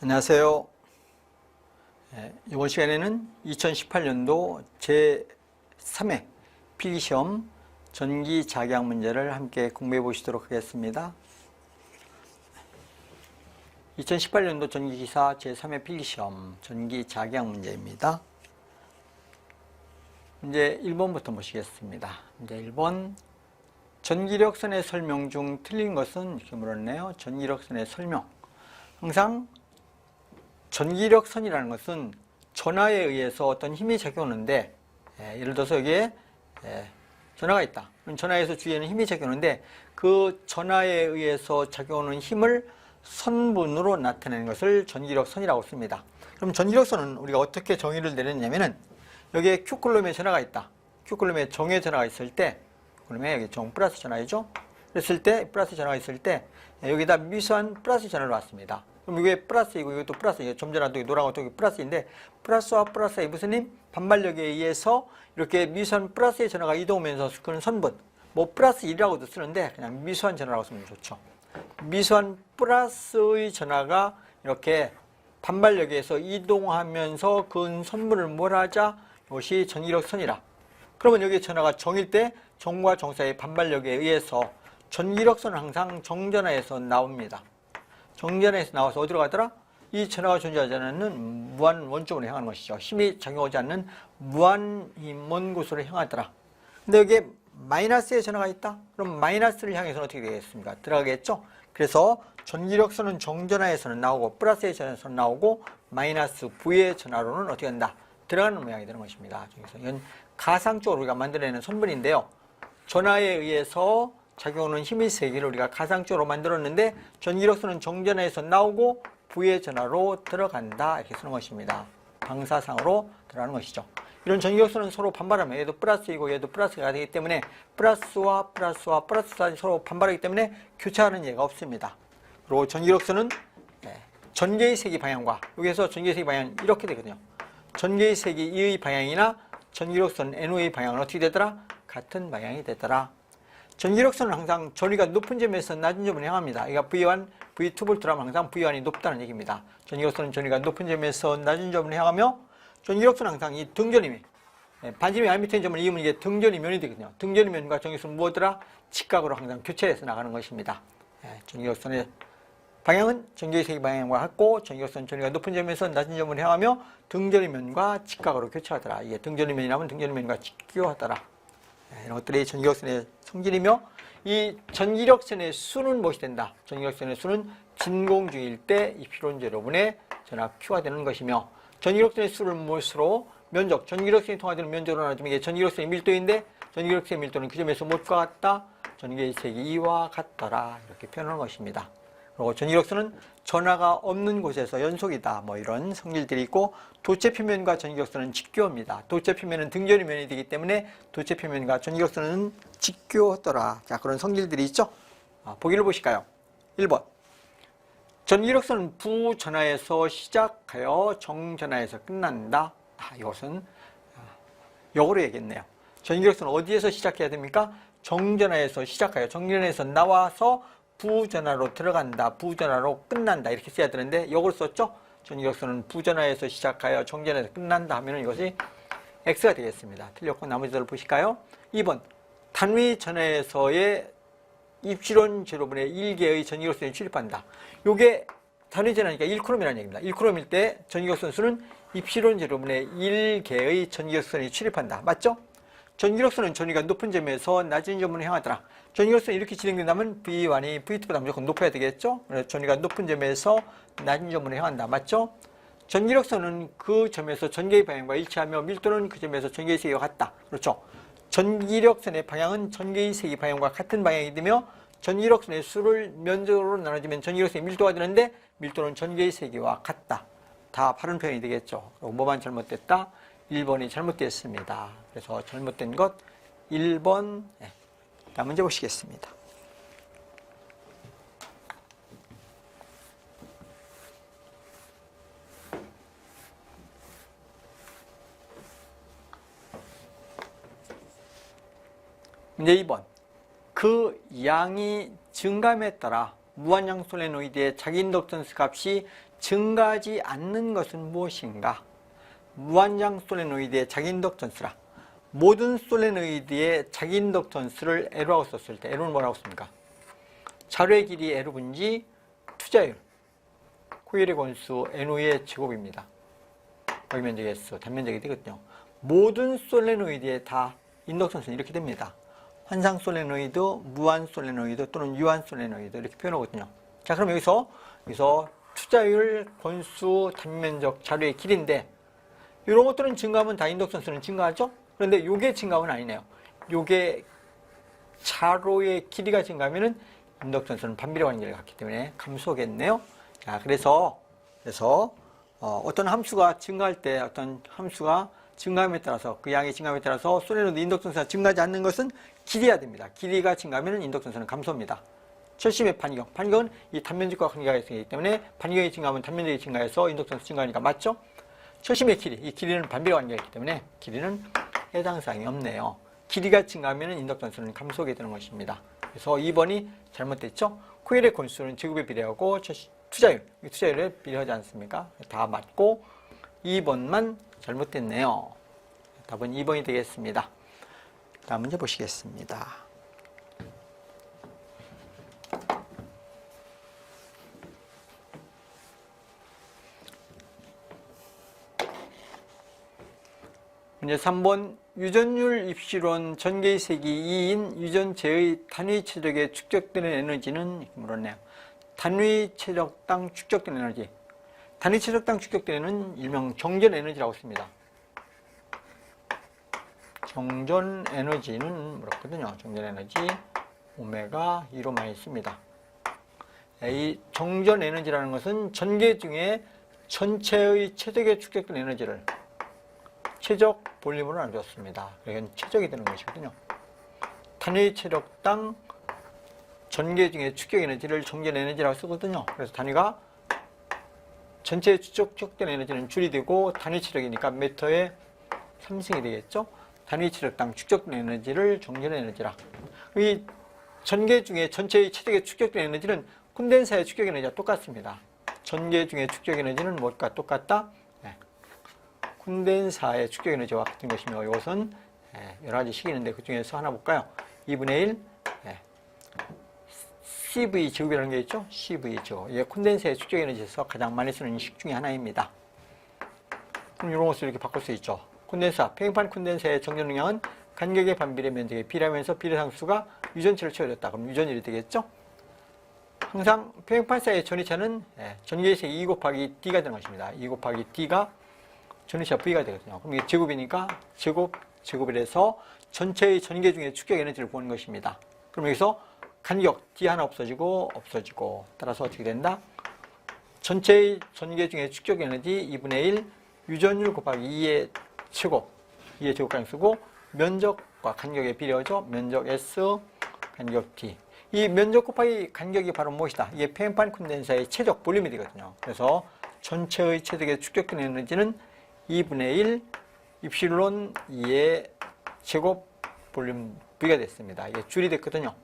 안녕하세요. 이번 시간에는 2018년도 제3회 필기시험 전기작용 문제를 함께 공부해 보시도록 하겠습니다. 2018년도 전기기사 제3회 필기시험 전기작용 문제입니다. 문제 1번부터 보시겠습니다. 문제 1번, 전기력선의 설명 중 틀린 것은? 이렇게 물었네요. 전기력선의 설명. 항상 전기력선이라는 것은 전하에 의해서 어떤 힘이 작용하는데, 예를 들어서 여기에 전하가 있다. 그럼 전하에서 주위에는 힘이 작용하는데 그 전하에 의해서 작용하는 힘을 선분으로 나타내는 것을 전기력선이라고 씁니다. 그럼 전기력선은 우리가 어떻게 정의를 내렸냐면은, 여기에 Q쿨럼의 전하가 있다. Q쿨럼의 정의 전하가 있을 때, 그러면 여기 정 플러스 전하이죠. 그랬을 때, 플러스 전하가 있을 때 여기다 미수한 플러스 전하를 놨습니다. 그럼 이게 플러스이고 이것도 플러스, 이게 좀 전에도 노란거 또 플러스인데, 플러스와 플러스의 무슨 힘? 반발력에 의해서 이렇게 미수한 플러스의 전하가 이동하면서 그런 선분, 뭐 플러스 1이라고도 쓰는데 그냥 미수한 전하라고 쓰면 좋죠. 미수한 플러스의 전하가 이렇게 반발력에 의해서 이동하면서 그 선분을 몰아자, 이것이 전기력선이라. 그러면 여기 전하가 정일 때 정과 정 사이의 반발력에 의해서 전기력선은 항상 정전하에서 나옵니다. 정전하에서 나와서 어디로 가더라? 이 전하가 존재하지 않는 무한 원점으로 향하는 것이죠. 힘이 작용하지 않는 무한히 먼 곳으로 향하더라. 근데 여기에 마이너스의 전하가 있다? 그럼 마이너스를 향해서는 어떻게 되겠습니까? 들어가겠죠? 그래서 전기력선은 정전하에서는 나오고 플러스의 전하에서는 나오고 마이너스 V의 전하로는 어떻게 한다? 들어가는 모양이 되는 것입니다. 그래서 이건 가상적으로 우리가 만들어내는 선분인데요. 전하에 의해서 작용하는 힘의 세기를 우리가 가상적으로 만들었는데 전기력선은 정전하에서 나오고 V의 전하로 들어간다, 이렇게 쓰는 것입니다. 방사상으로 들어가는 것이죠. 이런 전기력선은 서로 반발하면 얘도 플러스이고 얘도 플러스가 되기 때문에 플러스와 플러스가 서로 반발하기 때문에 교차하는 예가 없습니다. 그리고 전기력선은 전개의 세기 방향과, 여기에서 전개의 세기 방향은 이렇게 되거든요. 전개의 세기 E의 방향이나 전기력선 NO의 방향은 어떻게 되더라? 같은 방향이 되더라. 전기력선은 항상 전위가 높은 점에서 낮은 점을 향합니다. 그러니까 V1, V2V라면 항상 V1이 높다는 얘기입니다. 전기력선은 전위가 높은 점에서 낮은 점을 향하며, 전기력선은 항상 이 등전이면, 반지름이 r 밑인 점을 이으면 이게 등전이면이 되거든요. 등전이면과 전기력선은 무엇더라? 직각으로 항상 교차해서 나가는 것입니다. 전기력선의 방향은 전개의 세기 방향과 같고, 전기력선 전위가 높은 점에서 낮은 점을 향하며 등전이면과 직각으로 교차하더라. 이게 등전이면이라면 등전이면과 직교하더라. 이런 것들이 전기력선의 성질이며, 이 전기력선의 수는 무엇이 된다? 전기력선의 수는 진공중일 때 이프론제로분의 전하 Q가 되는 것이며, 전기력선의 수를 무엇으로? 면적, 전기력선이 통하되는 면적으로 나눠주면 이게 전기력선의 밀도인데, 전기력선의 밀도는 그 점에서 무엇과 같다? 전개의 세기 2와 같더라, 이렇게 표현하는 것입니다. 그리고 전기력선은 전하가 없는 곳에서 연속이다, 뭐 이런 성질들이 있고, 도체 표면과 전기력선은 직교입니다. 도체 표면은 등전이 면이 되기 때문에 도체 표면과 전기력선은 직교더라. 자, 그런 성질들이 있죠. 보기를 보실까요? 1번, 전기력선은 부전하에서 시작하여 정전하에서 끝난다. 이것은 역으로 얘기했네요. 전기력선은 어디에서 시작해야 됩니까? 정전하에서 시작하여, 정전하에서 나와서 부전하로 들어간다, 부전하로 끝난다, 이렇게 써야 되는데 역으로 썼죠? 전기력선은 부전하에서 시작하여 정전하에서 끝난다 하면 이것이 X가 되겠습니다. 틀렸고 나머지들을 보실까요? 2번, 단위 전하에서의 입실온 제로분의 1개의 전기력선이 출입한다. 요게 단위 전하니까 1쿨럼이라는 얘기입니다. 1쿨럼일 때 전기력선 수는 입실온 제로분의 1개의 전기력선이 출입한다. 맞죠? 전기력선은 전위가 높은 점에서 낮은 점으로 향하더라. 전기력선이 이렇게 진행된다면 V1이 V2보다 무조건 높아야 되겠죠? 그래서 전위가 높은 점에서 낮은 점으로 향한다. 맞죠? 전기력선은 그 점에서 전개의 방향과 일치하며 밀도는 그 점에서 전개의 세기와 같다. 그렇죠? 전기력선의 방향은 전개의 세기 방향과 같은 방향이 되며, 전기력선의 수를 면적으로 나눠주면 전기력선의 밀도가 되는데 밀도는 전개의 세기와 같다. 다 바른 표현이 되겠죠. 그리고 뭐만 잘못됐다? 1번이 잘못됐습니다. 그래서 잘못된 것 1번. 다음 문제 보시겠습니다. 문제 2번. 그 양이 증감에 따라 무한량 솔레노이드의 자기 인덕턴스 값이 증가하지 않는 것은 무엇인가? 무한량 솔레노이드의 자기 인덕턴스라. 모든 솔레노이드의 자기 인덕턴스를 L하고 썼을 때 L은 뭐라고 씁니까? 자료의 길이 L분지 투자율, 코일의 건수 NO의 제곱입니다. 여기 면적이 S, 단면적이 되거든요. 모든 솔레노이드에 다 인덕턴스는 이렇게 됩니다. 환상 솔레노이드, 무한 솔레노이드 또는 유한 솔레노이드 이렇게 표현하거든요. 자, 그럼 여기서 투자율, 건수, 단면적, 자료의 길인데 이런 것들은 증가하면 다 인덕턴스는 증가하죠? 그런데 이게 증가하면 아니네요. 이게 자료의 길이가 증가하면은 인덕턴스는 반비례 관계를 갖기 때문에 감소하겠네요. 자, 그래서 어떤 함수가 증가할 때 어떤 함수가 증가함에 따라서 그 양의 증가함에 따라서 솔레노이드 인덕턴스가 증가하지 않는 것은 길이야 됩니다. 길이가 증가하면 인덕턴스는 감소합니다. 철심의 반경. 반경은 이 단면적과 관계가 있기 때문에 반경이 증가하면 단면적이 증가해서 인덕턴스 증가하니까 맞죠? 철심의 길이. 이 길이는 반비례 관계가 있기 때문에 길이는 해당 사항이 없네요. 길이가 증가하면 인덕턴스는 감소하게 되는 것입니다. 그래서 2번이 잘못됐죠? 코일의 건수는 제곱에 비례하고 투자율에 비례하지 않습니까? 다 맞고 2번만 잘못됐네요. 답은 2번이 되겠습니다. 다음 문제 보시겠습니다. 문제 3번 유전율 입시론 전개의 세기 2인 유전체의 단위 체력에 축적되는 에너지는 물었네요. 단위 체력당 축적되는 에너지. 단위 체력당 축적되는 일명 정전 에너지라고 씁니다. 정전 에너지는 물었거든요. 정전 에너지 오메가 2로 많이 씁니다. 이 정전 에너지라는 것은 전개 중에 전체의 최적에 축적된 에너지를 최적 볼륨으로 나눠줬습니다. 이건 최적이 되는 것이거든요. 단위 체력당 전개 중에 축적 에너지를 정전 에너지라고 쓰거든요. 그래서 단위가 전체에 축적된 에너지는 줄이 되고 단위 체력이니까 미터에 3승이 되겠죠. 단위 체력당 축적된 에너지를 정전 에너지라. 이 전개 중에 전체의 최적에 축적된 에너지는 콘덴서의 축적 에너지가 똑같습니다. 전개 중에 축적 에너지는 뭘까 똑같다? 콘덴사의 축적 에너지와 같은 것이며 이것은 여러 가지 식이 있는데 그 중에서 하나 볼까요? 2분의 1 CV 제곱이라는 게 있죠? CV 제곱. 이게 콘덴사의 축적 에너지에서 가장 많이 쓰는 식 중에 하나입니다. 그럼 이런 것을 이렇게 바꿀 수 있죠. 콘덴사, 팽판 콘덴사의 정전 능량은 간격의 반비례 면적에 비례하면서 비례상수가 유전체를 채워줬다. 그럼 유전율이 되겠죠? 항상 팽판사의 전위차는 전개의 2 곱하기 D가 되는 것입니다. 2 곱하기 D가 전위차 V가 되거든요. 그럼 이게 제곱이니까 제곱을 해서 전체의 전개 중에 축적 에너지를 보는 것입니다. 그럼 여기서 간격 D 하나 없어지고 따라서 어떻게 된다? 전체의 전개 중에 축적 에너지 2분의 1 유전율 곱하기 2의 제곱 2의 제곱까지 쓰고 면적과 간격의 비례하죠. 면적 S 간격 D. 이 면적 곱하기 간격이 바로 무엇이다? 이게 팽판 콘덴사의 최적 볼륨이 되거든요. 그래서 전체의 최적에 축적된 에너지는 2분의 1 입실론 2의 제곱 볼륨 V가 됐습니다. 이게 줄이 됐거든요.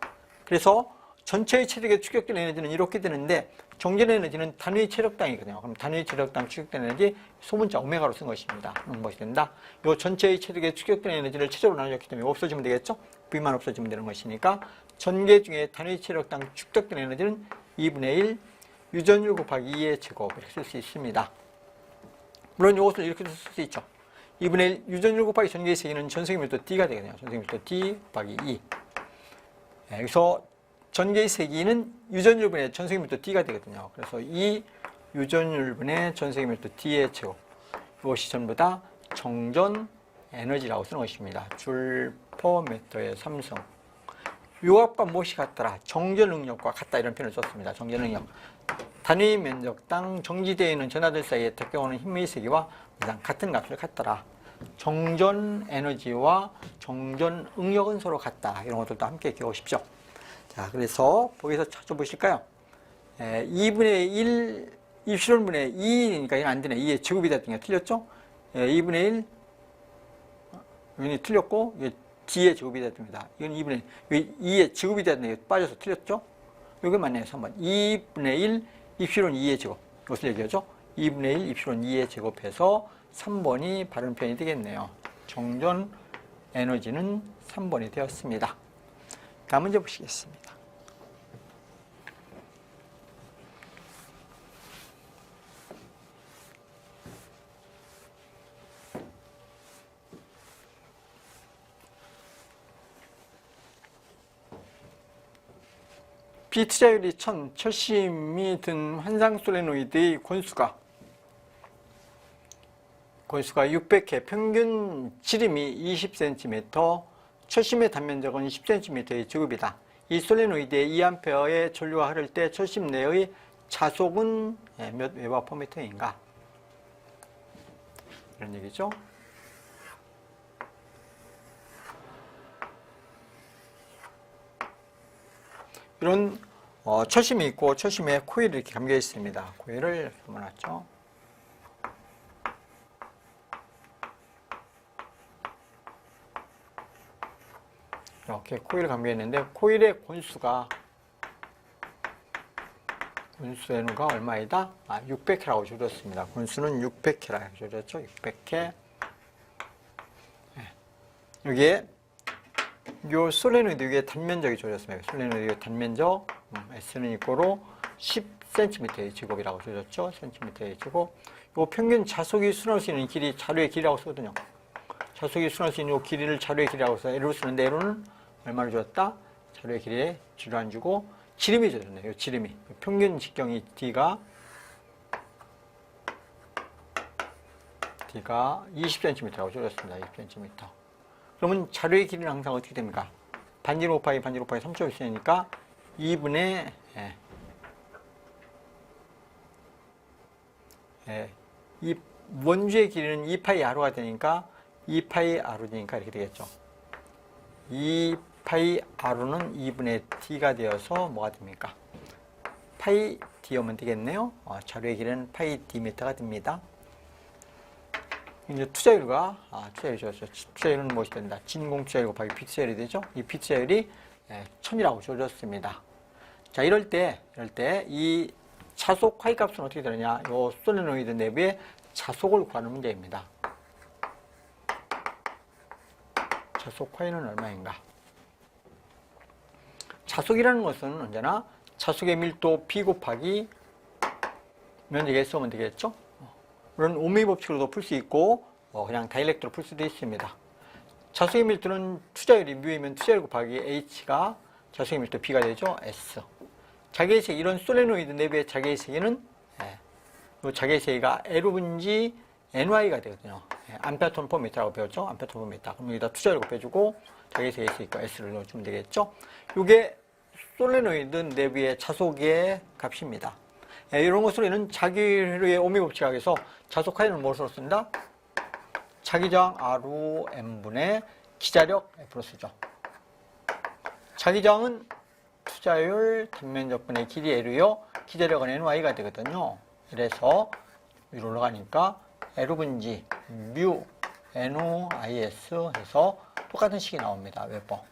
그래서 전체의 체력에 축적된 에너지는 이렇게 되는데 정전 에너지는 단위 체력당이거든요. 그럼 단위 체력당 축적된 에너지 소문자 오메가로 쓴 것입니다. 무엇이 된다? 이 전체의 체력에 축적된 에너지를 최적으로 나눠줬기 때문에 없어지면 되겠죠? V만 없어지면 되는 것이니까 전개 중에 단위 체력당 축적된 에너지는 2분의 1 유전율 곱하기 2의 제곱 이렇게 쓸 수 있습니다. 물론 이것을 이렇게 쓸 수 있죠. 2분의 1 유전율 곱하기 전개의 세기는 전세기 밀도 D가 되겠네요. 전세기 밀도 D 곱하기 2. 여기서 전개의 세기는 유전율분의 전세기 밀도 D가 되거든요. 그래서 이 유전율분의 전세기 밀도 D의 제곱. 이것이 전부 다 정전 에너지라고 쓰는 것입니다. 줄 퍼 미터의 3승. 요압과 무엇이 같더라? 정전 능력과 같다 이런 표현을 썼습니다. 정전 능력. 단위 면적당 정지되어 있는 전하들 사이에 덮여오는 힘의 세기와 같은 값을 갖더라. 정전 에너지와 정전 응력은 서로 같다. 이런 것들도 함께 기억하십시오. 자, 그래서 보기에서 찾아보실까요? 2분의 1 입실론분의 2니까 이건 안 되네. 2의 제곱이 됐던 게 틀렸죠? 2분의 1 여기 틀렸고 D의 제곱이 됐습니다. 이건 2분의 2의 제곱이 됐던 게 빠져서 틀렸죠? 이게 맞네요. 3번. 2분의 1 입실온 2의 제곱. 이것을 얘기하죠. 2분의 1 입실온 2의 제곱해서 3번이 바른 표현이 되겠네요. 정전 에너지는 3번이 되었습니다. 다음 문제 보시겠습니다. B투자율이 1000, 철심이 든 환상 솔레노이드의 권수가 600회, 평균 지름이 20cm, 철심의 단면적은 10cm의 제곱이다. 이 솔레노이드의 2A의 전류가 흐를 때 철심 내의 자속은 몇 웨버/m인가? 이런 얘기죠. 이런 철심이 있고 철심에 코일이 이렇게 감겨 있습니다. 코일을 이렇게 놓았죠. 이렇게 코일이 감겨 있는데 코일의 권수의 누가 얼마이다? 600회라고 줄였습니다. 권수는 600회라고 줄였죠. 600회. 여기에 요 솔레노이드 위에 단면적이 줄였습니다. 솔레노이드 단면적 S는 이꼬로 10cm의 제곱이라고 줄였죠. cm의 제곱. 요 평균 자속이 순할 수 있는 길이 자료의 길이라고 쓰거든요. 자속이 순할 수 있는 요 길이를 자료의 길이라고 써서 L로 쓰는데 L은 얼마를 줬다? 자료의 길이에 G를 안 주고 지름이 줬네요. 요 지름이. 평균 직경이 D가 20cm라고 줄였습니다. 20cm. 그러면 자료의 길이는 항상 어떻게 됩니까? 반지름 곱하기 3.5cm니까 2분의 이 원주의 길이는 2πr가 되니까 2πr가 되니까 이렇게 되겠죠. 2πr는 2분의 d가 되어서 뭐가 됩니까? 파이 d면 되겠네요. 자료의 길이는 파이 dm가 됩니다. 이제 투자율과 투자율은 무엇이 된다? 진공 투자율 곱하기 B투자율이 되죠. 이 B투자율이 1000이라고 줘줬습니다. 자, 이럴 때 이 자속 화이 값은 어떻게 되느냐? 요 솔레노이드 내부의 자속을 구하는 문제입니다. 자속 화이는 얼마인가? 자속이라는 것은 언제나 자속의 밀도 B 곱하기 면적에 쓰면 되겠죠? 물론 오미 법칙으로도 풀 수 있고 그냥 다이렉트로 풀 수도 있습니다. 자속의 밀도는 투자율이 μ이면 투자율 곱하기 H가 자속의 밀도 B가 되죠. S. 자개의 세기, 이런 솔레노이드 내부의 자개의 세기는 이 자개의 세기가 L분지 NY가 되거든요. 암페어톤 퍼 미터라고 배웠죠. 암페어톤 퍼 미터. 그럼 여기다 투자율 곱해주고 자개의 세기 있으니까 S를 넣어주면 되겠죠. 이게 솔레노이드 내부의 자속의 값입니다. 이런 것으로 이는 자기의 오미 법칙학에서 자속 화이는 무엇으로 쓴다? 자기저항 ROM분의 기자력 F로 쓰죠. 자기저항은 투자율 단면적분의 길이 L이요. 기자력은 NY가 되거든요. 그래서 위로 올라가니까 L분지 뮤 NOIS 해서 똑같은 식이 나옵니다. 웨버.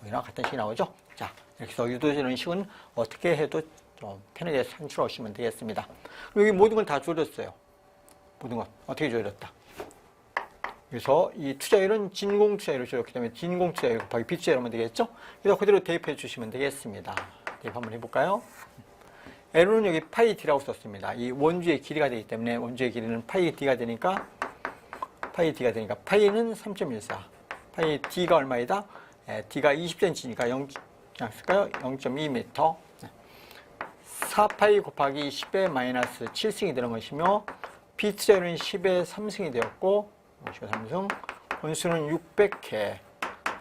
여기랑 같은 식이 나오죠. 자, 이렇게 해서 유도되는 식은 어떻게 해도 좀 편하게 산출하시면 되겠습니다. 여기 모든 걸 다 줄였어요. 모든 것 어떻게 줄였다? 그래서 이 투자율은 진공 투자율을 줄였기 때문에 진공 투자율 곱하기 B투자율 하면 되겠죠? 그래서 그대로 대입해 주시면 되겠습니다. 대입 한번 해볼까요? L은 여기 파이 D라고 썼습니다. 이 원주의 길이가 되기 때문에 원주의 길이는 파이 D가 되니까 파이는 3.14. 파이 D가 얼마이다? D가 20cm니까 0, 쓸까요? 0.2m. 4파이 곱하기 10의 마이너스 7승이 되는 것이며 B투자율은 10의 3승이 되었고 10의 3승 원수는 600회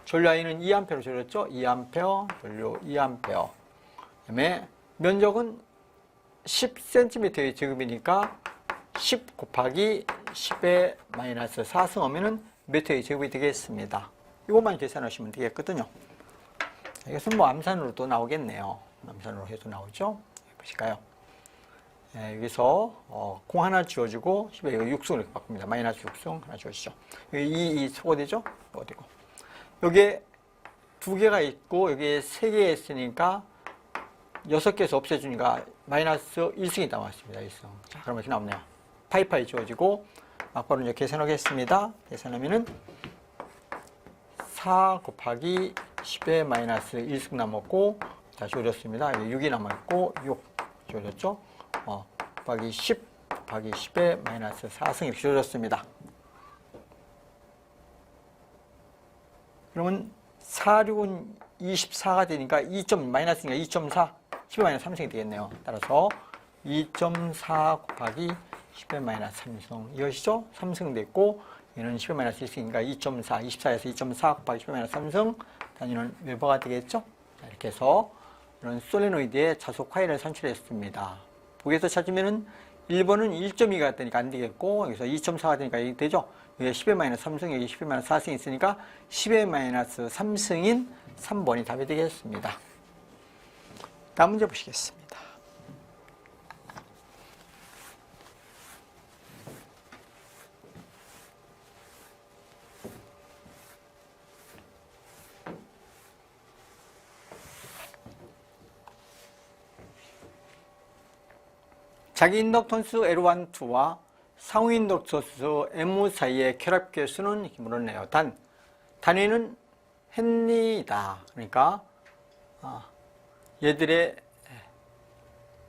전류 I는 2A로 줄였죠. 2A 전류 2A 그 다음에 면적은 10cm의 제곱이니까 10 곱하기 10의 마이너스 4승 하면은 몇 회의 제곱이 되겠습니다. 이것만 계산하시면 되겠거든요. 이것은 뭐 암산으로도 나오겠네요. 암산으로 해도 나오죠. 보실까요? 여기서 공 하나 지워주고 10에 6승을 이렇게 바꿉니다. 마이너스 6승 하나 지워주죠. 여기 2 소거되죠? 어디고? 여기에 두 개가 있고 여기에 세 개 있으니까 6개에서 없애주니까 마이너스 1승이 나왔습니다. 1승. 자, 그럼 이렇게 나오네요. 파이파이 지워지고, 막바로 이제 계산하겠습니다. 계산하면은 4 곱하기 10의 마이너스 1승 남았고, 다시 지워졌습니다. 6이 남았고, 6 지워졌죠? 곱하기 10 곱하기 10의 마이너스 4승 이렇게 지워졌습니다. 그러면 4, 6은 24가 되니까 2점 마이너스니까 2.4, 10의 마이너스 3승이 되겠네요. 따라서 2.4 곱하기 10의 마이너스 3승 이것이죠. 3승 됐고 얘는 10의 마이너스 1승이니까 2.4, 24에서 2.4 곱하기 10의 마이너스 3승 단위는 웨버가 되겠죠. 자, 이렇게 해서 이런 솔레노이드의 자속 화해를 산출했습니다. 보기에서 찾으면은 1번은 1.2가 되니까 안 되겠고 여기서 2.4가 되니까 이게 되죠. 여기 10의 마이너스 3승, 여기 10의 마이너스 4승이 있으니까 10의 마이너스 3승인 3번이 답이 되겠습니다. 다음 문제 보시겠습니다. 자기 인덕턴스 L1, 2와 상위 인덕턴스 M 사이의 결합 개수는 이렇게 물었네요. 단위는 헨리다. 그러니까 얘들의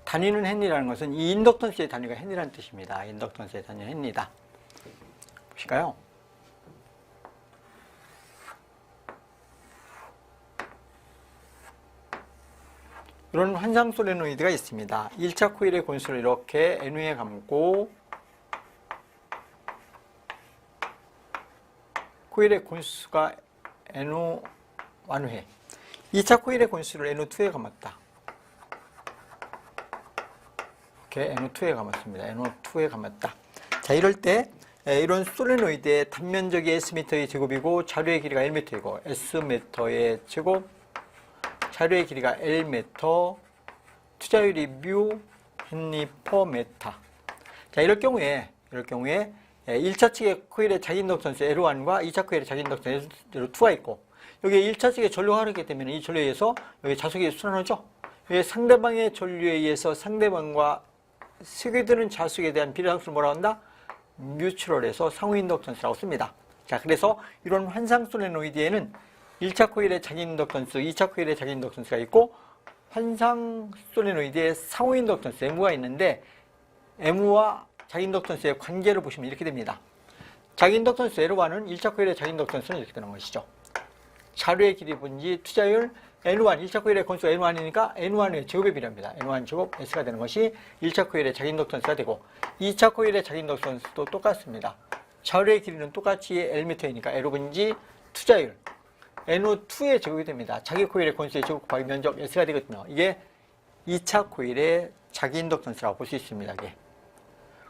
단위는 헨리라는 것은 이 인덕턴스의 단위가 헨리라는 뜻입니다. 인덕턴스의 단위는 헨리다. 보실까요? 이런 환상 솔레노이드가 있습니다. 1차 코일의 권수를 이렇게 N후에 감고 코일의 권수가 N후 1회 2차 코일의 권수를 N후2에 감았다. 이렇게 N후2에 감았습니다. N후2에 감았다. 자, 이럴 때 이런 솔레노이드의 단면적이 Sm의 제곱이고 자료의 길이가 1m이고 Sm의 제곱 자료의 길이가 Lm, 투자율이 뮤 헨리 퍼 메타. 자, 이럴 경우에 1차 측의 코일의 자기 인덕턴스 L1과 2차 코일의 자기 인덕턴스 L2가 있고 여기 1차 측의 전류가 흐르기 때문에 이 전류에 의해서 여기 자속이 순환하죠. 여기 상대방의 전류에 의해서 상대방과 스며드는 자속에 대한 비례상수를 뭐라고 한다? 뮤추럴에서 상호 인덕턴스라고 씁니다. 자, 그래서 이런 환상 솔레노이드에는 1차 코일의 자기 인덕턴스, 2차 코일의 자기 인덕턴스가 있고 환상 솔레노이드의 상호 인덕턴스 M가 있는데 M과 자기 인덕턴스의 관계를 보시면 이렇게 됩니다. 자기 인덕턴스 L1은 1차 코일의 자기 인덕턴스는 이렇게 되는 것이죠. 자료의 길이 분지 투자율 N1, 1차 코일의 건수가 N1이니까 N1의 제곱에 비례합니다. N1 제곱 S가 되는 것이 1차 코일의 자기 인덕턴스가 되고 2차 코일의 자기 인덕턴스도 똑같습니다. 자료의 길이는 똑같이 Lm이니까 L분지 투자율 NO2의 제곱이 됩니다. 자기 코일의 건수의 제곱 곱하기 면적 S가 되거든요. 이게 2차 코일의 자기 인덕턴스라고 볼 수 있습니다. 이게.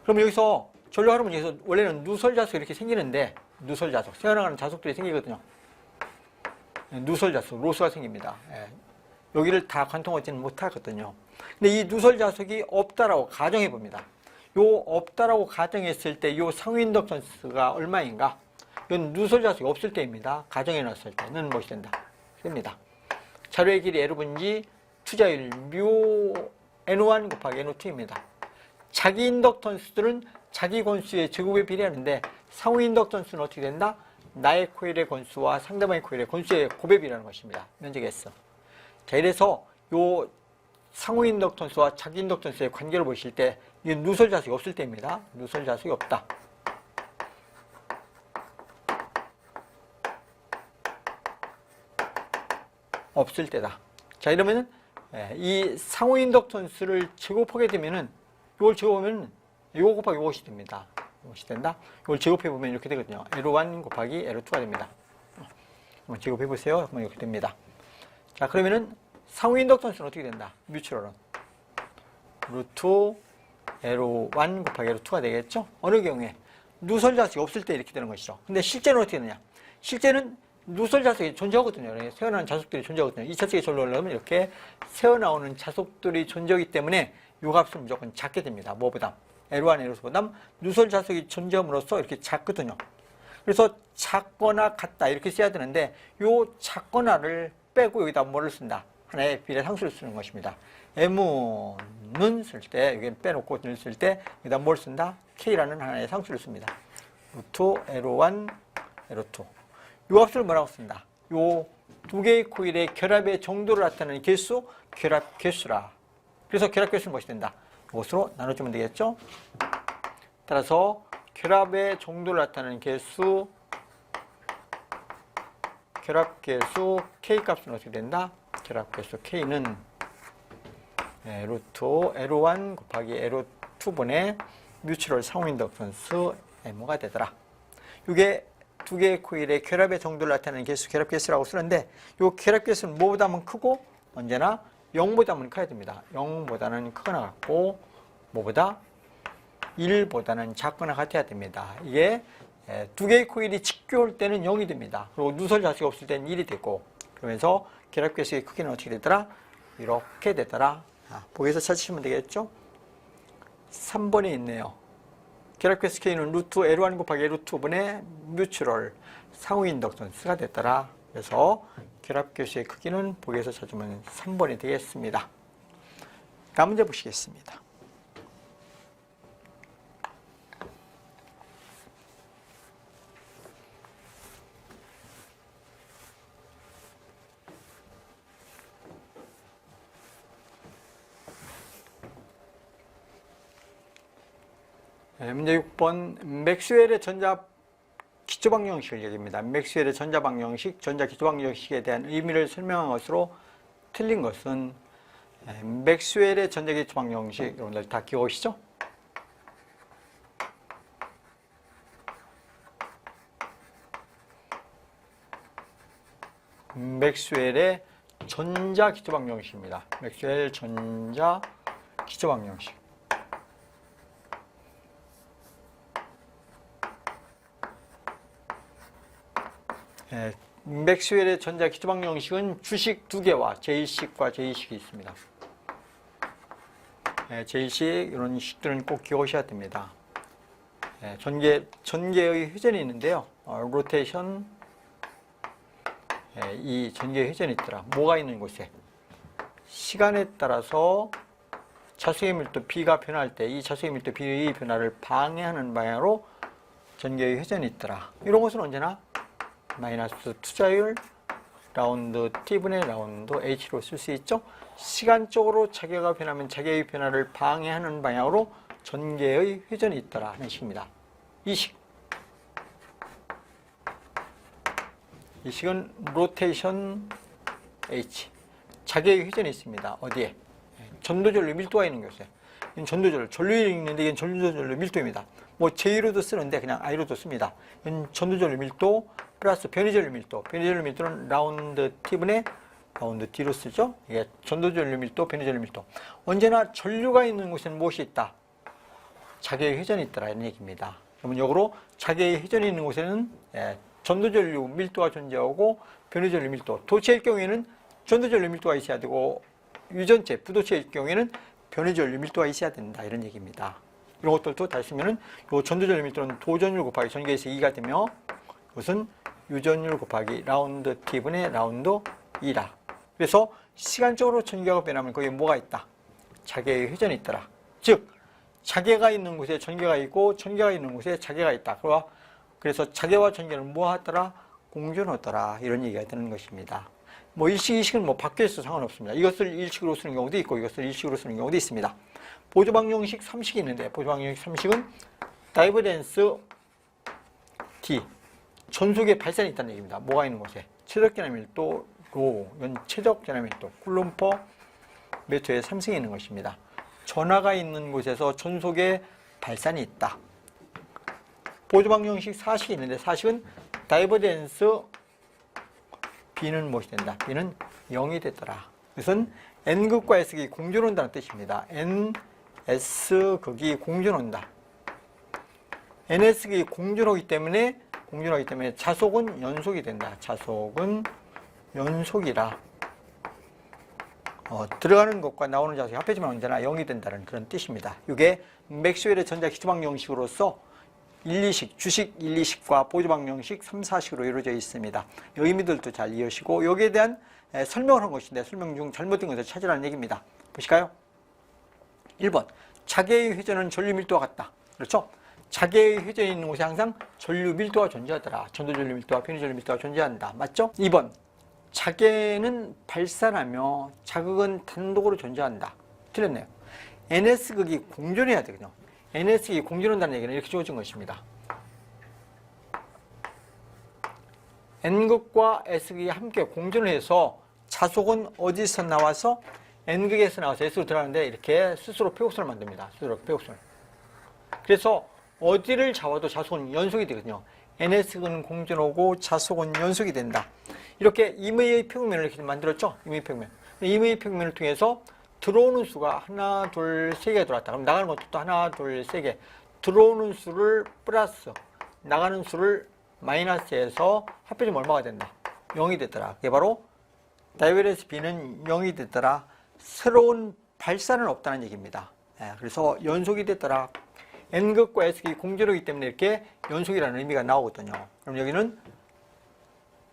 그럼 여기서 전류 하르몬에서 원래는 누설 자석이 이렇게 생기는데 누설 자석, 새어나가는 자석들이 생기거든요. 누설 자석, 로스가 생깁니다. 여기를 다 관통하지는 못하거든요. 근데 이 누설 자석이 없다라고 가정해 봅니다. 요 없다라고 가정했을 때 요 상위 인덕턴스가 얼마인가? 이건 누설 자석이 없을 때입니다. 가정해 놨을 때는 무엇이 된다? 됩니다. 자료의 길이 L분지 투자율 뮤 N1 곱하기 N2입니다. 자기 인덕턴스들은 자기 건수의 제곱에 비례하는데 상호 인덕턴스는 어떻게 된다? 나의 코일의 건수와 상대방의 코일의 건수의 곱에 비례하는 것입니다. 면적이 S. 자, 이래서 요 상호 인덕턴스와 자기 인덕턴스의 관계를 보실 때 이 누설 자석이 없을 때입니다. 누설 자석이 없다. 없을 때다. 자, 이러면은 이 상호 인덕턴스를 제곱하게 되면은 이걸 제곱하면 이거 곱하기 이것이 됩니다. 이것이 된다. 이걸 제곱해 보면 이렇게 되거든요. L1 곱하기 L2가 됩니다. 한번 제곱해 보세요. 그러면 이렇게 됩니다. 자, 그러면은 상호 인덕턴스는 어떻게 된다? 뮤추럴은 루트 L1 곱하기 L2가 되겠죠? 어느 경우에 누설 자석이 없을 때 이렇게 되는 것이죠. 근데 실제는 어떻게 되느냐? 실제는 누설 자석이 존재하거든요. 새어나오는 자석들이 존재하거든요. 2차 측에 전류 올라오면 이렇게 새어나오는 자석들이 존재하기 때문에 이 값은 무조건 작게 됩니다. 뭐보다? L1, L2보다 누설 자석이 존재함으로써 이렇게 작거든요. 그래서 작거나 같다 이렇게 써야 되는데 이 작거나를 빼고 여기다 뭐를 쓴다? 하나의 비례 상수를 쓰는 것입니다. M는 쓸 때, 여기 빼놓고 쓸 때, 여기다 뭘 쓴다? K라는 하나의 상수를 씁니다. 루트 L1, L2. 이 값을 뭐라고 쓴다? 요 두 개의 코일의 결합의 정도를 나타내는 개수, 결합 개수라. 그래서 결합 개수는 무엇이 된다? 이것으로 나눠주면 되겠죠? 따라서 결합의 정도를 나타내는 개수, 결합 개수 K 값은 어떻게 된다? 결합 개수 K는 루트 L1 곱하기 L2분의 뮤추럴 상호 인덕션스 M가 되더라. 이게 두 개의 코일의 결합의 정도를 나타내는 개수, 결합 개수라고 쓰는데 이 결합 개수는 뭐보다는 크고 언제나 0보다는 커야 됩니다. 0보다는 크거나 같고 뭐보다 1보다는 작거나 같아야 됩니다. 이게 두 개의 코일이 직교할 때는 0이 됩니다. 그리고 누설 자수가 없을 때는 1이 되고 그러면서 결합 개수의 크기는 어떻게 되더라? 이렇게 되더라. 보기에서 찾으시면 되겠죠? 3번에 있네요. 결합 개수 K는 루트 L1 곱하기 L2분의 뮤추럴 상호 인덕션스가 됐더라. 그래서 결합 개수의 크기는 보기에서 찾으면 3번이 되겠습니다. 다음 문제 보시겠습니다. 문제 6번 맥스웰의 전자 기초방정식을 얘기합니다. 맥스웰의 전자방정식, 전자 기초방정식에 대한 의미를 설명한 것으로 틀린 것은 맥스웰의 전자 기초방정식, 여러분들 다 기억하시죠? 맥스웰의 전자 기초방정식입니다. 맥스웰 전자 기초방정식. 맥스웰의 전자 기초방정식은 주식 두 개와 제일식과 제이식이 있습니다. 제일식 이런 식들은 꼭 기억하셔야 됩니다. 전개의 회전이 있는데요. 로테이션, 이 전개의 회전이 있더라. 뭐가 있는 곳에 시간에 따라서 자수의 밀도 B가 변할 때 이 자수의 밀도 B의 변화를 방해하는 방향으로 전개의 회전이 있더라. 이런 것은 언제나 마이너스 투자율 라운드 T분의 라운드 H로 쓸 수 있죠. 시간적으로 자개가 변하면 자개의 변화를 방해하는 방향으로 전개의 회전이 있더라 하는 식입니다. 이 식은 로테이션 H, 자개의 회전이 있습니다. 어디에? 전도전류 밀도가 있는 곳에. 이건 전도전류, 전류율이 있는데 이건 전도전류 밀도입니다. 뭐 J로도 쓰는데 그냥 I로도 씁니다. 이건 전도전류 밀도 플러스 변이전류 밀도. 변이전류 밀도는 라운드 T분의 라운드 D로 쓰죠. 이게 전도전류 밀도, 변이전류 밀도. 언제나 전류가 있는 곳에는 무엇이 있다? 자개의 회전이 있더라 이런 얘기입니다. 그러면 역으로 자개의 회전이 있는 곳에는 전도전류 밀도가 존재하고 변이전류 밀도. 도체일 경우에는 전도전류 밀도가 있어야 되고 유전체, 부도체일 경우에는 변이전류 밀도가 있어야 된다 이런 얘기입니다. 이런 것들도 다 있으면은 요 전도전류 밀도는 도전율 곱하기 전개에서 2가 되며 이것은 유전율 곱하기 라운드 T분의 라운드 2라. 그래서 시간적으로 전개가 변하면 거기에 뭐가 있다? 자개의 회전이 있더라. 즉 자개가 있는 곳에 전개가 있고 전개가 있는 곳에 자개가 있다. 그래서 자개와 전개는 뭐 하더라? 공존하더라. 이런 얘기가 되는 것입니다. 뭐 일식, 이식은 뭐 바뀌어서 상관없습니다. 이것을 일식으로 쓰는 경우도 있고 이것을 일식으로 쓰는 경우도 있습니다. 보조방정식 3식이 있는데 보조방정식 3식은 다이버전스 D, 전속의 발산이 있다는 얘기입니다. 뭐가 있는 곳에? 최적전압밀도 로, 이건 최적전압밀도 쿨롬/m 의 3승이 있는 것입니다. 전하가 있는 곳에서 전속의 발산이 있다. 보조방정식 4식이 있는데 4식은 다이버전스 B는 무엇이 된다? B는 0이 되더라. 이것은 N극과 S극이 공존한다는 뜻입니다. N, S극이 공존한다. NS극이 공존하기 때문에 자속은 연속이 된다. 자속은 연속이라. 들어가는 것과 나오는 자속이 합해지면 언제나 0이 된다는 그런 뜻입니다. 이게 맥스웰의 전자 기초방정식으로서 1, 2식, 주식 1, 2식과 보조방정식 3, 4식으로 이루어져 있습니다. 의미들도 잘 이해하시고 여기에 대한 설명을 한 것인데 설명 중 잘못된 것을 찾으라는 얘기입니다. 보실까요? 1번. 자개의 회전은 전류 밀도와 같다. 그렇죠? 자개의 회전이 있는 곳에 항상 전류 밀도가 존재하더라. 전도 전류 밀도와 편의 전류 밀도가 존재한다. 맞죠? 2번. 자개는 발산하며 자극은 단독으로 존재한다. 틀렸네요. NS극이 공존해야 되거든요. NS극이 공존한다는 얘기는 이렇게 주어진 것입니다. N극과 S극이 함께 공존을 해서 자속은 어디서 나와서 N극에서 나와서 S로 들어가는데 이렇게 스스로 폐곡선을 만듭니다. 스스로 폐곡선을. 그래서 어디를 잡아도 자속은 연속이 되거든요. NS극은 공존하고 자속은 연속이 된다. 이렇게 임의의 평면을 이렇게 만들었죠. 임의의 평면. 임의의 평면을 통해서 들어오는 수가 하나, 둘, 세 개가 들어왔다. 그럼 나가는 것도 또 하나, 둘, 세 개. 들어오는 수를 플러스, 나가는 수를 마이너스해서 합해지면 얼마가 된다? 0이 됐더라. 그게 바로 다이베레스 B는 0이 됐더라. 새로운 발산은 없다는 얘기입니다. 그래서 연속이 됐더라. N극과 S극이 공존하기 때문에 이렇게 연속이라는 의미가 나오거든요. 그럼 여기는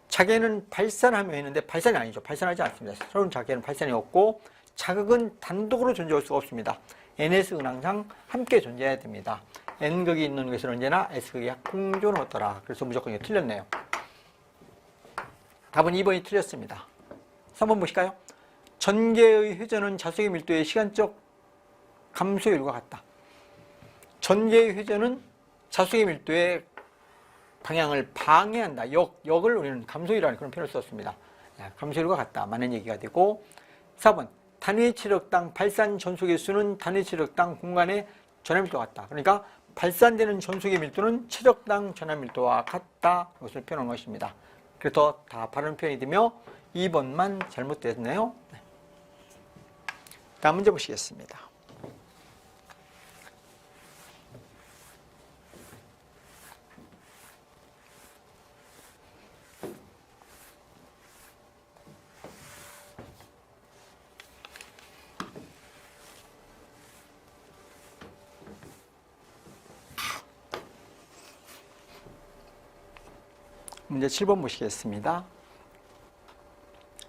자개는 발산하며 있는데 발산이 아니죠. 발산하지 않습니다. 새로운 자개는 발산이 없고 자극은 단독으로 존재할 수가 없습니다. NS극은 항상 함께 존재해야 됩니다. N극이 있는 것은 언제나 S극이 공존하더라. 그래서 무조건 이거 틀렸네요. 답은 2번이 틀렸습니다. 3번 보실까요? 전개의 회전은 자석의 밀도의 시간적 감소율과 같다. 전개의 회전은 자석의 밀도의 방향을 방해한다. 역을 우리는 감소율이라는 그런 표현을 썼습니다. 감소율과 같다. 맞는 얘기가 되고 4번 단위 체력당 발산 전속의 수는 단위 체력당 공간의 전압 밀도와 같다. 그러니까 발산되는 전속의 밀도는 체력당 전압 밀도와 같다. 이것을 표현한 것입니다. 그래서 다 바른 표현이 되며 2번만 잘못됐네요. 다음 문제 보시겠습니다. 문제 7번 보시겠습니다.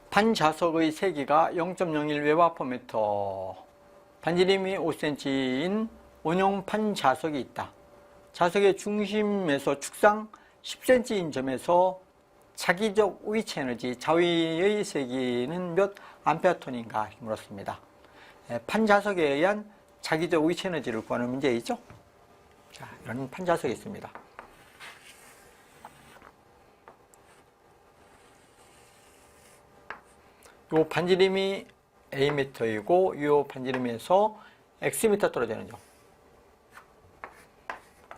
반자석의 세기가 0.01 웨바퍼미터, 반지름이 5cm인 원형 반자석이 있다. 자석의 중심에서 축상 10cm인 점에서 자기적 위치 에너지, 자위의 세기는 몇 암페어톤인가 물었습니다. 판자석에 의한 자기적 위치 에너지를 구하는 문제이죠. 자, 이런 판자석이 있습니다. 요 반지름이 Am이고 요 반지름에서 Xm 떨어지는요.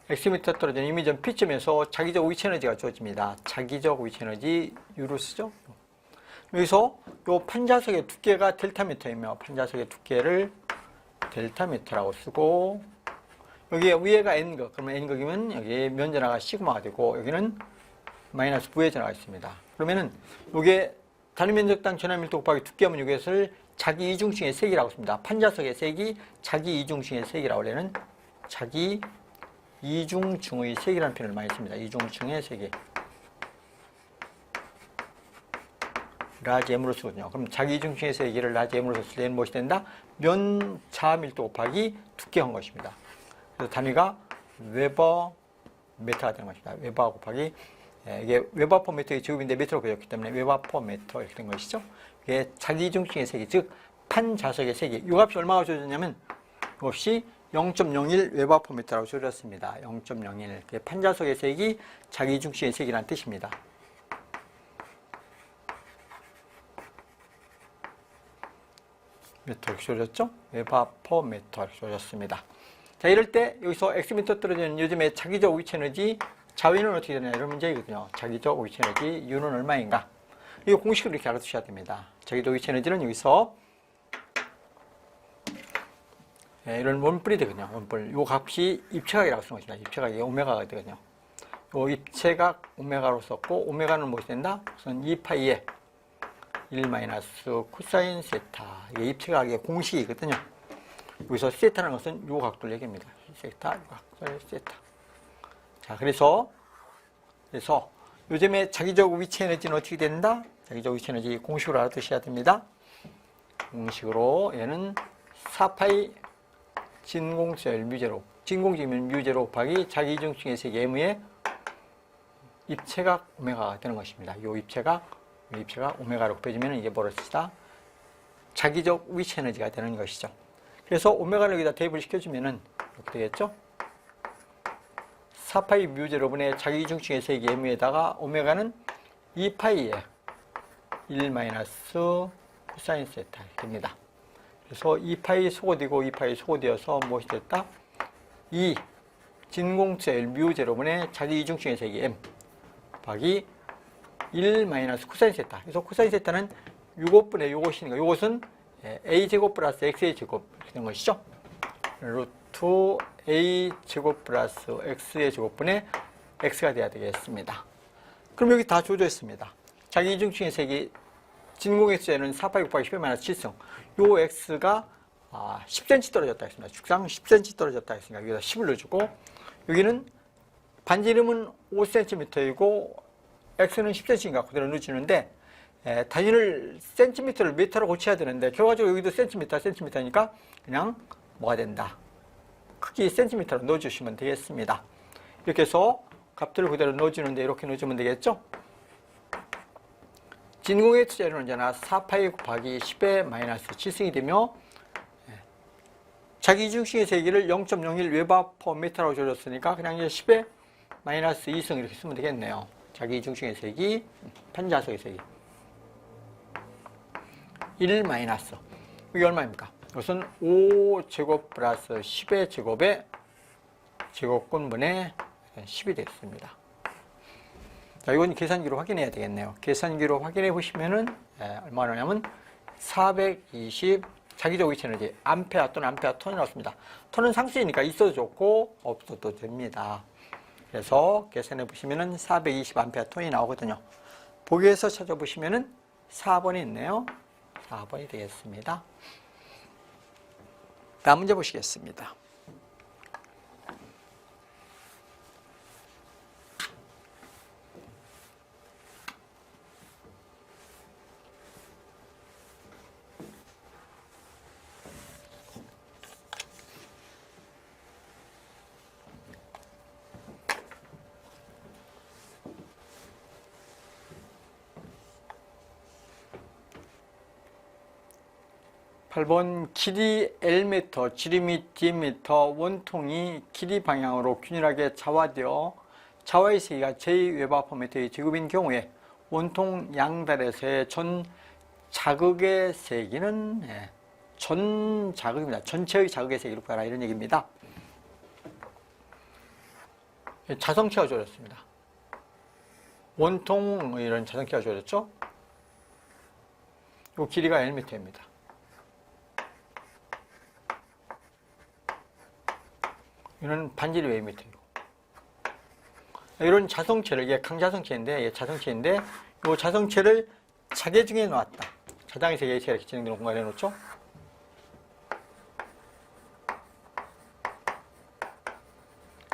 Xm 떨어지는 이미점 P점에서 자기적 위치 에너지가 주어집니다. 자기적 위치 에너지 U로 쓰죠. 여기서 요 판자석의 두께가 델타미터이며 판자석의 두께를 델타미터라고 쓰고 여기 위에가 N극, 그러면 N극이면 여기 면전하가 시그마가 되고 여기는 마이너스 V의 전하가 있습니다. 그러면은 요게 단위면적당 전압밀도 곱하기 두께하면 이것을 자기 이중층의 세기라고 씁니다. 판자석의 세기, 자기 이중층의 세기라고 하는 자기 이중층의 세기라는 표현을 많이 씁니다. 이중층의 세기. 라지 M으로 쓰거든요. 그럼 자기 이중층의 세기를 라지 M으로 썼을 때는 무엇이 된다? 면자 밀도 곱하기 두께한 것입니다. 그래서 단위가 웨버 메타가 되는 것입니다. 웨버 곱하기 이게 웨버 퍼 미터의 제곱인데 미터로 그렸기 때문에 웨버 퍼 미터 이렇게 된 것이죠. 이게 자기 이중층의 세기, 즉 판자석의 세기. 이 값이 얼마가 주어졌냐면 이 값이 0.01 웨버 퍼 미터라고 주어졌습니다. 0.01. 판자석의 세기, 자기 이중층의 세기라는 뜻입니다. 미터 이렇게 주어졌죠? 웨버 퍼 미터 이렇게 주어졌습니다. 자, 이럴 때 여기서 X미터 떨어지는 요즘에 자기적 위치 에너지 자위는 어떻게 되냐 이런 문제이거든요. 자기적 위치 에너지 U는 얼마인가? 이 공식을 이렇게 알아두셔야 됩니다. 자기적 위치 에너지는 여기서 이런 원뿔이 되거든요. 원뿔. 이 값이 입체각이라고 쓰는 것입니다. 입체각이 오메가가 되거든요. 이 입체각 오메가로 썼고 오메가는 무엇이 된다? 우선 2파이에 1 마이너스 코사인 세타. 이게 입체각의 공식이거든요. 여기서 세타라는 것은 이 각도를 얘기합니다. 세타, 세타. 자, 그래서 요즘에 자기적 위치 에너지는 어떻게 된다? 자기적 위치 에너지 공식으로 알아두셔야 됩니다. 공식으로 얘는 4파이 진공수열 뮤제로, 진공지면 뮤제로 곱하기 자기 이중층의 세기 m의 입체각 오메가가 되는 것입니다. 이 입체가 오메가로 곱해지면 이게 뭐를 쓰다? 자기적 위치 에너지가 되는 것이죠. 그래서 오메가를 여기다 대입을 시켜주면은 이렇게 되겠죠? 4파이 뮤제로분의 자기 이중층의 세기 m에다가 오메가는 2파이에 1 마이너스 코사인 세타 됩니다. 그래서 2파이 소거되고 2파이 소거되어서 무엇이 됐다? 2 진공수열 뮤제로분의 자기 이중층의 세기 m 곱하기 1 마이너스 코사인 세타. 그래서 코사인 세타는 이것분의 이것이니까 이것은 a제곱 플러스 x의 제곱 되는 것이죠. 루트 a제곱 플러스 x의 제곱분의 x가 돼야 되겠습니다. 그럼 여기 다 주어져 있습니다. 자기 이중층의 세기 진공의 숫자는 4파이 곱하기 10의 마이너스 7승. 요 x가 10cm 떨어졌다 했습니다. 축상 10cm 떨어졌다 했으니까 여기다 10을 넣어주고, 여기는 반지름은 5cm이고 x는 10cm인가 그대로 넣어주는데, 단위를 센티미터를 미터로 고쳐야 되는데 결과적으로 여기도 센티미터니까 그냥 뭐가 된다? 크기 센티미터로 넣어주시면 되겠습니다. 이렇게 해서 값들을 그대로 넣어주는데 이렇게 넣어주면 되겠죠? 진공의 투자율은 언제나 4파이 곱하기 10의 마이너스 7승이 되며, 자기 이중식의 세기를 0.01 웨버 퍼 미터라고 줘줬으니까 그냥 이제 10의 마이너스 2승 이렇게 쓰면 되겠네요. 자기 이중식의 세기, 편자석의 세기 1 마이너스, 이게 얼마입니까? 이것은 5제곱 플러스 10의 제곱의 제곱근분의 10이 되겠습니다. 자, 이건 계산기로 확인해야 되겠네요. 계산기로 확인해 보시면은 얼마 나오냐면 420 자기적 위치 에너지 암페어 또는 암페어 톤이 나왔습니다. 톤은 상수이니까 있어도 좋고 없어도 됩니다. 그래서 계산해 보시면은 420 암페어 톤이 나오거든요. 보기에서 찾아보시면은 4번이 있네요. 4번이 되겠습니다. 다음 문제 보시겠습니다. (8번) 길이 Lm, 지름이 Dm 원통이 길이 방향으로 균일하게 자화되어 자화의 세기가 j·웨버퍼미터의 제곱인 경우에 원통 양달에서의 전 자극의 세기는 전 자극입니다. 전체의 자극의 세기를 구하라 이런 얘기입니다. 자성체가 주어졌습니다. 원통 이런 자성체가 주어졌죠. 이 길이가 Lm입니다. 이는 반지름이 Am이고, 이런 자성체를, 이게 강자성체인데, 자성체인데, 이 자성체를 자개 중에 놓았다. 자당의 세계에 이렇게 진행되는 공간에 놓죠.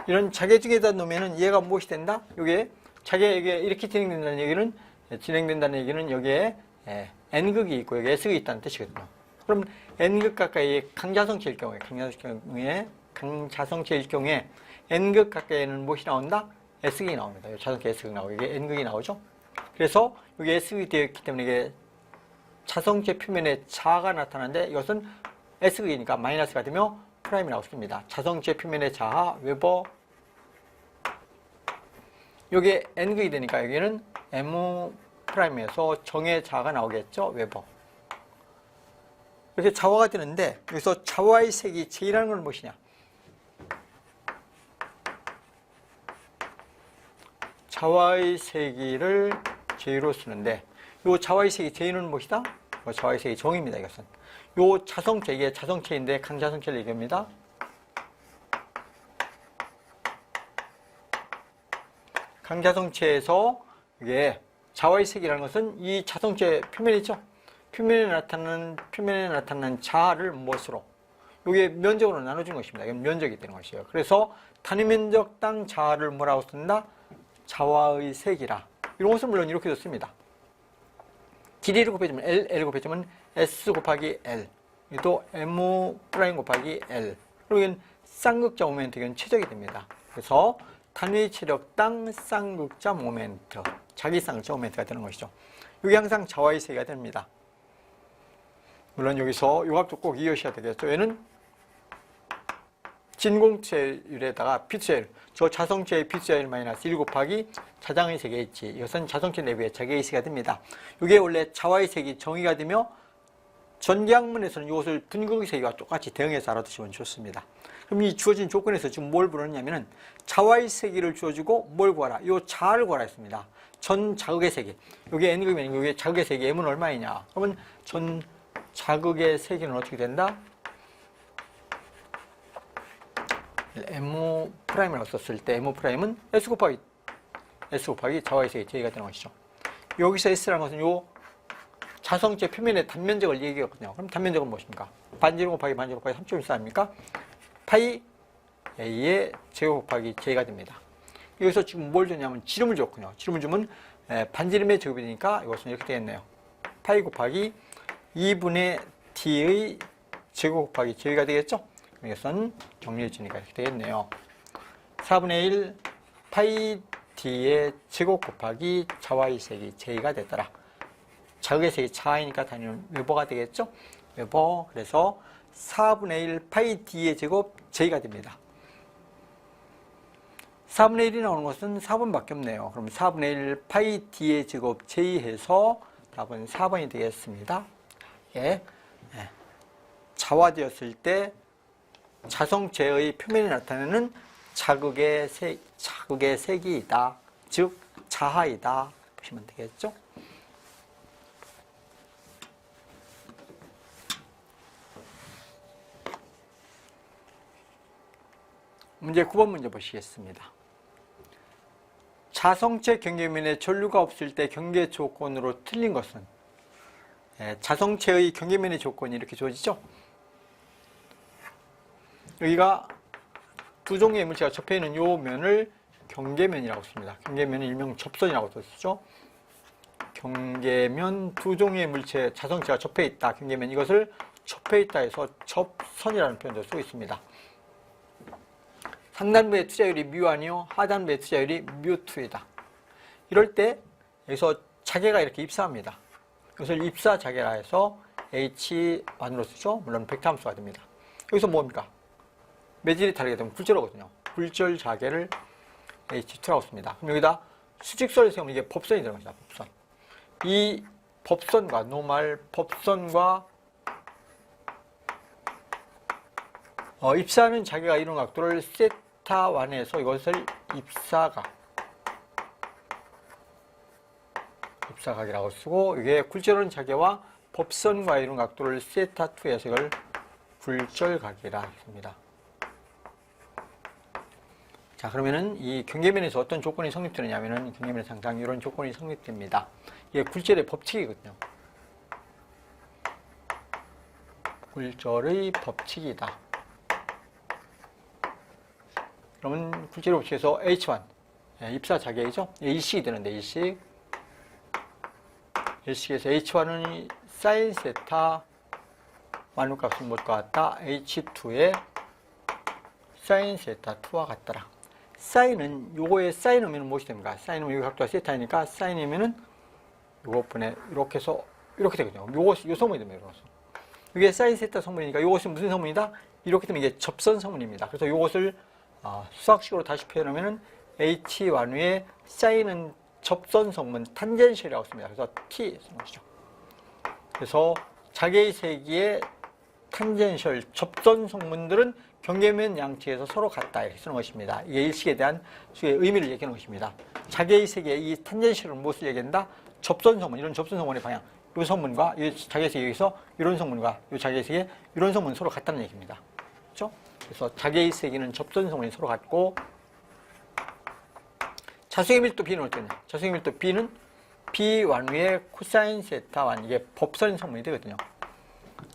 이런 자개 중에다 놓으면은 얘가 무엇이 된다? 여기에 자개, 이게 이렇게 진행된다는 얘기는 여기에 N극이 있고 여기 S극이 있다는 뜻이거든요. 그럼 N극 가까이의 강자성체일 경우에 N극 가까이에는 무엇이 나온다? S극이 나옵니다. 자성체 S극이 나오고 이게 N극이 나오죠. 그래서 여기 S극이 되어 있기 때문에 이게 자성체 표면에 자아가 나타나는데 이것은 S극이니까 마이너스가 되며 프라임이 나왔습니다. 자성체 표면의 자아 웨버, 여기 N극이 되니까 여기는 M 프라임에서 정의 자아가 나오겠죠. 웨버. 이렇게 자화가 되는데 여기서 자화의 색이 J라는 건 무엇이냐? 자화의 세기를 J로 쓰는데 이 자화의 세기 J는 무엇이다? 자화의 세기 정입니다. 이것은 이 자성체, 이게 자성체인데 강자성체를 얘기합니다. 강자성체에서 이게 자화의 세기라는 것은 이 자성체 표면이죠. 표면에 나타나는 자아를 무엇으로? 이게 면적으로 나눠준 것입니다. 이건 면적이 되는 것이에요. 그래서 단위 면적당 자아를 뭐라고 쓴다? 자화의 세기라. 이런 것은 물론 이렇게 씁니다. 길이를 곱해주면 L 곱해주면 S 곱하기 L, 또 M 프라임 곱하기 L. 그리고 이건 쌍극자 모멘트, 이건 최적이 됩니다. 그래서 단위 체력당 쌍극자 모멘트, 자기 쌍극자 모멘트가 되는 것이죠. 이게 항상 자와의 세계가 됩니다. 물론 여기서 이 값도 꼭 이해하셔야 되겠죠. 얘는 진공체율에다가 P체율, 저 자성체의 P체율 마이너스 1 곱하기 자장의 세계 H, 이것은 자성체 내부의 자기의 세계가 됩니다. 이게 원래 자와의 세계 정의가 되며 전기학문에서는 이것을 분극의 세계와 똑같이 대응해서 알아두시면 좋습니다. 그럼 이 주어진 조건에서 지금 뭘 부르느냐면은 자와의 세계를 주어주고 뭘 구하라? 이 자를 구하라 했습니다. 전 자극의 세계. 이게 N극이면 이게 자극의 세계 M은 얼마이냐? 그러면 전 자극의 세계는 어떻게 된다? M 프라임이라고 썼을 때 M 프라임은 S 곱하기 자와의 세계 J가 되는 것이죠. 여기서 S라는 것은 요 자성체 표면의 단면적을 얘기하거든요. 그럼 단면적은 무엇입니까? 반지름 곱하기 반지름 곱하기 3.14 아닙니까? 파이 A의 제곱 곱하기 J가 됩니다. 여기서 지금 뭘 줬냐면 지름을 줬군요. 지름을 주면 반지름의 제곱이 되니까 이것은 이렇게 되겠네요. 파이 곱하기 2분의 T의 제곱 곱하기 J가 되겠죠? 이것은 정리해주니까 이렇게 되겠네요. 4분의 1 파이 T의 제곱 곱하기 자와의 세기 J가 됐더라. 자극의 세기 차이니까 단위는 웨버가 되겠죠? 웨버. 그래서 4분의 1 파이 D의 제곱 J가 됩니다. 4분의 1이 나오는 것은 4번밖에 없네요. 그럼 4분의 1 파이 D의 제곱 J 해서 답은 4번이 되겠습니다. 예. 자화되었을 때 자성체의 표면에 나타나는 자극의 색이다. 즉 자하이다. 보시면 되겠죠? 문제 9번 문제 보시겠습니다. 자성체 경계면에 전류가 없을 때 경계 조건으로 틀린 것은? 자성체의 경계면의 조건이 이렇게 주어지죠. 여기가 두 종류의 물체가 접해 있는 이 면을 경계면이라고 씁니다. 경계면은 일명 접선이라고 쓰죠. 경계면, 두 종류의 물체, 자성체가 접해 있다. 경계면, 이것을 접해 있다 해서 접선이라는 표현도 쓰고 있습니다. 상단부의 투자율이 뮤1이요, 하단부의 투자율이 뮤2이다. 이럴 때 여기서 자계가 이렇게 입사합니다. 이것을 입사 자계라 해서 H1으로 쓰죠. 물론 벡터 함수가 됩니다. 여기서 뭡니까? 매질이 다르게 되면 굴절하거든요. 굴절 자계를 H2라고 씁니다. 그럼 여기다 수직선을 세우면 이게 법선이 되는 겁니다. 법선. 이 법선과 노말 법선과 입사하는 자계가 이룬 각도를 세타1에서 이것을 입사각이라고 쓰고, 이게 굴절하는 자계와 법선과 이룬 각도를 세타2에서 이걸 굴절각이라 씁니다. 자, 그러면은 이 경계면에서 어떤 조건이 성립되느냐면은 경계면에서 항상 이런 조건이 성립됩니다. 이게 굴절의 법칙이거든요. 굴절의 법칙이다. 그러면 굴절의 법칙에서 H1, 입사 자계이죠? 일식이 되는데, 일식에서 H1은 사인 세타 완료값은 무엇과 같다? H2의 사인 세타 2와 같더라. 사인은, 요거에 사인 오면 무엇이 됩니까? 사인 오면 여기 각도가 세타이니까 사인이면은 요것분에 이렇게 해서 이렇게 되거든요. 요것이 요 성분이 됩니다. 이게 사인 세타 성분이니까 요것은 무슨 성분이다? 이렇게 되면 이게 접선 성분입니다. 그래서 요것을 수학식으로 다시 표현하면은 H1위에 사인은 접선 성분 탄젠셜이라고 씁니다. 그래서 T 쓰는 것이죠. 그래서 자개의 세기의 탄젠셜 접선 성분들은 경계면 양측에서 서로 같다 이렇게 쓰는 것입니다. 이게 일식에 대한 의미를 얘기하는 것입니다. 자개의 세계의 이 탄젠셜은 무엇을 얘기한다? 접선 성분, 이런 접선 성분의 방향, 이 성분과 이 자개의 세계에서 이런 성분과 이 자개의 세계 이런 성분은 서로 같다는 얘기입니다. 그렇죠? 그래서 자개의 세계는 접선 성분이 서로 같고, 자수의 밀도 B는 어떠냐? 자수의 밀도 B는 B1위의 코사인 세타 1, 이게 법선 성분이 되거든요.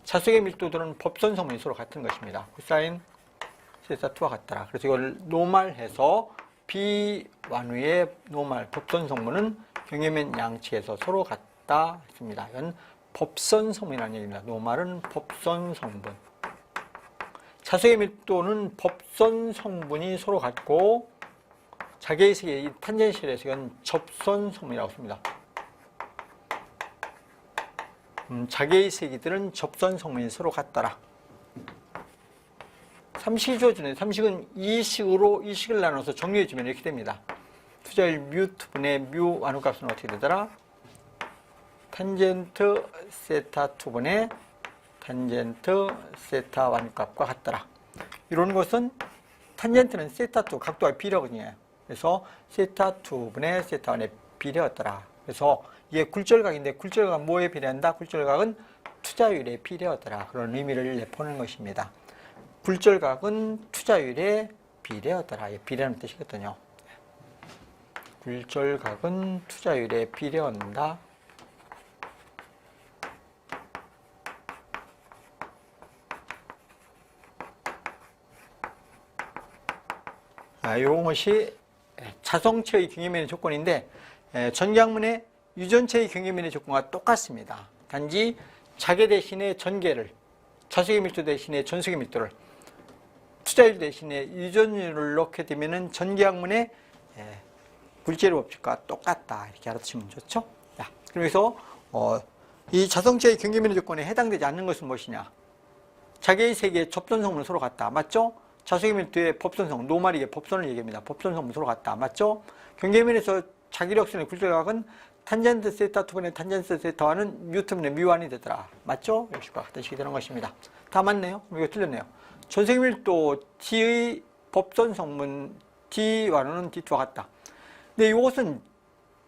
자수의 밀도들은 법선 성분이 서로 같은 것입니다. 코사인 세타 2와 같더라. 그래서 이걸 노말해서 B1위의 노말 법선 성분은 경계면 양측에서 서로 같다 했습니다. 이건 법선 성분이라는 얘기입니다. 노말은 법선 성분. 자석의 밀도는 법선 성분이 서로 같고 자개의 세계, 이 탄젠실의 세계는 접선 성분이라고 씁니다. 자개의 세기들은 접선 성분이 서로 같더라. 삼식이 주어지는데 삼식은 이 식을 나눠서 정리해주면 이렇게 됩니다. 투자율 뮤2분의 뮤 완호값은 어떻게 되더라? 탄젠트 세타 2분의 탄젠트 세타 완값과 같더라. 이런 것은 탄젠트는 세타 2 각도가 비례거든요. 그래서 세타 2분의 세타 1의 비례였더라. 그래서 이게 굴절각인데 굴절각은 뭐에 비례한다? 굴절각은 투자율에 비례하더라. 그런 의미를 내포하는 것입니다. 굴절각은 투자율에 비례하더라. 비례하는 뜻이거든요. 굴절각은 투자율에 비례한다. 이런 것이 자성체의 경계면의 조건인데 전기학문의 유전체의 경계면의 조건과 똑같습니다. 단지 자개 대신에 전개를, 자석의 밀도 대신에 전석의 밀도를, 투자율 대신에 유전율을 넣게 되면은 전기학문의 굴절의 법칙과 똑같다. 이렇게 알아두시면 좋죠. 자, 그래서 이 자성체의 경계면의 조건에 해당되지 않는 것은 무엇이냐? 자개의 세계의 접선 성분은 서로 같다. 맞죠? 자석의 밀도의 법선 성분, 노말이게 법선을 얘기합니다. 법선 성분 서로 같다. 맞죠? 경계면에서 자기력선의 굴절각은 탄젠트 세타 2분의 탄젠트 세타와는 뮤2분의 뮤1이 되더라. 맞죠? 이런 식과 같은 식이 되는 것입니다. 다 맞네요? 이거 틀렸네요. 전석의 밀도 T의 법선 성분 T1은 D2와 같다. 근데 이것은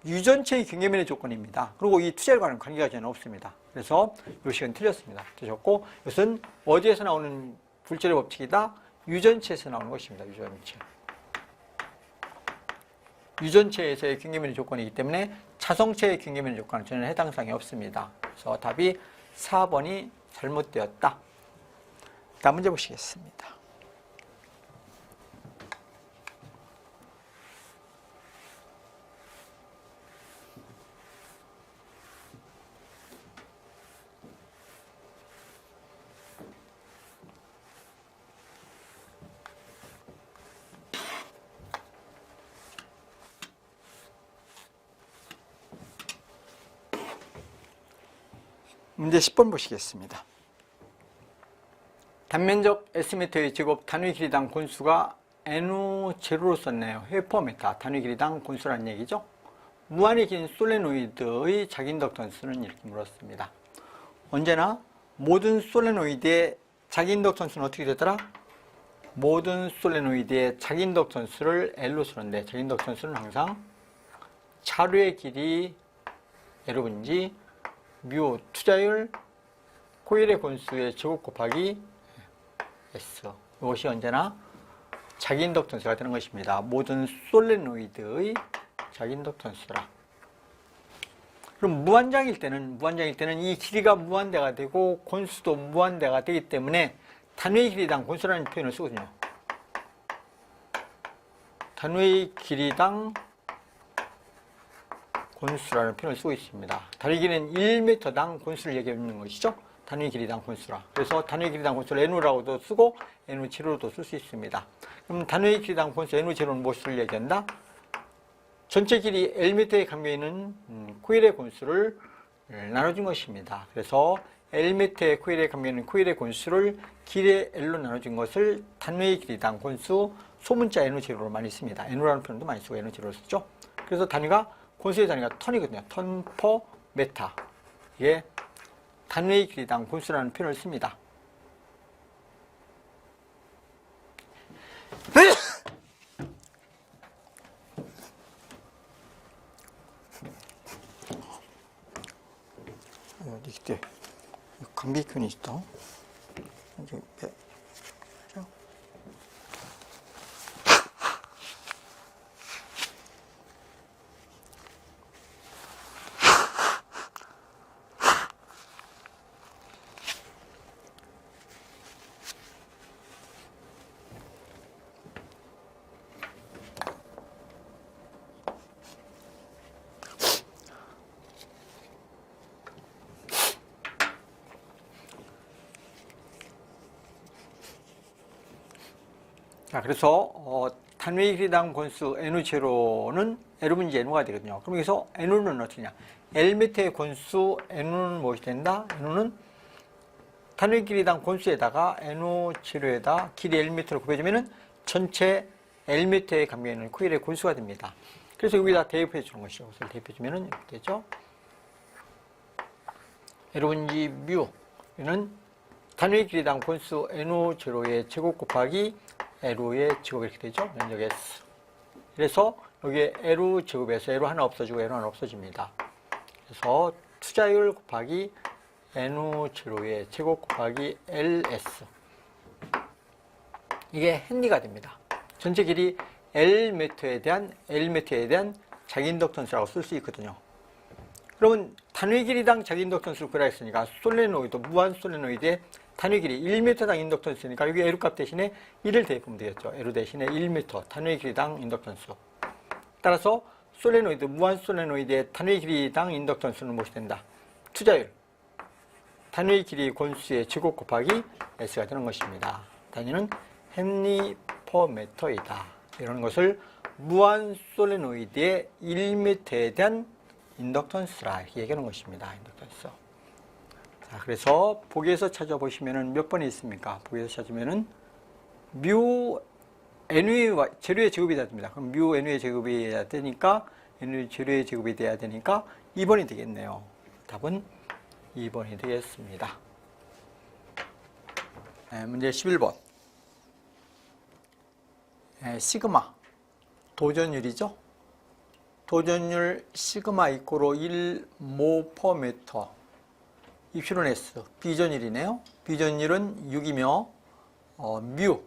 유전체의 경계면의 조건입니다. 그리고 이 투자율과는 관계가 전혀 없습니다. 그래서 이 식은 틀렸습니다. 틀렸고 이것은 어디에서 나오는 굴절의 법칙이다? 유전체에서 나오는 것입니다. 유전체에서의 경계면의 조건이기 때문에 자성체의 경계면의 조건은 전혀 해당 사항이 없습니다. 그래서 답이 4번이 잘못되었다. 다음 문제 보시겠습니다. 문제 10번 보시겠습니다. 단면적 S미터의 제곱 단위 길이당 곤수가 NO0로 썼네요. 회퍼메타 단위 길이당 곤수라는 얘기죠. 무한히 긴 솔레노이드의 자기인덕턴스는 이렇게 물었습니다. 언제나 모든 솔레노이드의 자기인덕턴스는 어떻게 되더라? 모든 솔레노이드의 자기인덕턴스를 L로 쓰는데 자기인덕턴스는 항상 자루의 길이 L분지 뮤 투자율 코일의 곤수의 제곱 곱하기 S. 이것이 언제나 자기인덕턴스가 되는 것입니다. 모든 솔레노이드의 자기인덕턴스라. 그럼 무한장일 때는 이 길이가 무한대가 되고 곤수도 무한대가 되기 때문에 단위 길이당 곤수라는 표현을 쓰거든요. 단위 길이당 곤수라는 표현을 쓰고 있습니다. 단위 길이는 1m당 곤수를 얘기하는 것이죠. 단위 길이당 곤수라. 그래서 단위 길이당 곤수를 N우라고도 쓰고 N0로도 쓸 수 있습니다. 그럼 단위 길이당 곤수 N0는 무엇을 얘기한다? 전체 길이 Lm에 감겨 있는 코일의 곤수를 나눠준 것입니다. 그래서 Lm의 코일에 감겨 있는 코일의 곤수를 길의 L로 나눠준 것을 단위 길이당 곤수 소문자 N0로 많이 씁니다. N우라는 표현도 많이 쓰고 N0를 쓰죠. 그래서 단위가 곤수의 단위가 턴이거든요. 턴 퍼 메타. 이게 단위 길이당 곤수라는 표현을 씁니다. 이때 감기균이 있다. 자, 그래서 단위길이당 권수 N0는 L분지 N가 되거든요. 그럼 여기서 N는 어떻게냐? L미터의 권수 N은 무엇이 된다? N는 단위길이당 권수에다가 N0에다 길이 L미터를 곱해주면은 전체 L미터의 감경에 있는 코일의 권수가 됩니다. 그래서 여기다 대입해 주는 것이죠. 그래서 대입해주면은 이렇게 되죠. L분지 뮤는 단위 길이당 권수 N0의 제곱 곱하기 L의 제곱 이렇게 되죠. 면적 S. 그래서 여기에 L 제곱에서 L 하나 없어지고 L 하나 없어집니다. 그래서 투자율 곱하기 N0의 제곱 곱하기 LS. 이게 헨리가 됩니다. 전체 길이 L미터에 대한 자기 인덕턴스라고 쓸 수 있거든요. 그러면 단위 길이당 자기 인덕턴스를 구하라 했으니까 솔레노이드, 무한 솔레노이드의 단위 길이 1m당 인덕턴스니까 여기 L 값 대신에 1을 대입하면 되겠죠. L 대신에 1m 단위 길이당 인덕턴스. 따라서 솔레노이드, 무한 솔레노이드의 단위 길이당 인덕턴스는 무엇이 된다? 투자율. 단위 길이 권수의 제곱 곱하기 S가 되는 것입니다. 단위는 헨리 퍼 미터이다. 이런 것을 무한 솔레노이드의 1m에 대한 인덕턴스라 이렇게 얘기하는 것입니다. 인덕턴스. 자, 그래서 보기에서 찾아보시면은 몇 번이 있습니까? 보기에서 찾으면은 뮤 N의 제로의 제곱이 돼야 됩니다. 그럼 뮤 N의 제곱이 돼야 되니까 N의 제로의 제곱이 돼야 되니까 2번이 되겠네요. 답은 2번이 되겠습니다. 문제 11번. 시그마 도전율이죠. 도전율 시그마 이코로 1모 퍼 미터. 입실은 S. 비전율이네요. 비전율은 6이며 뮤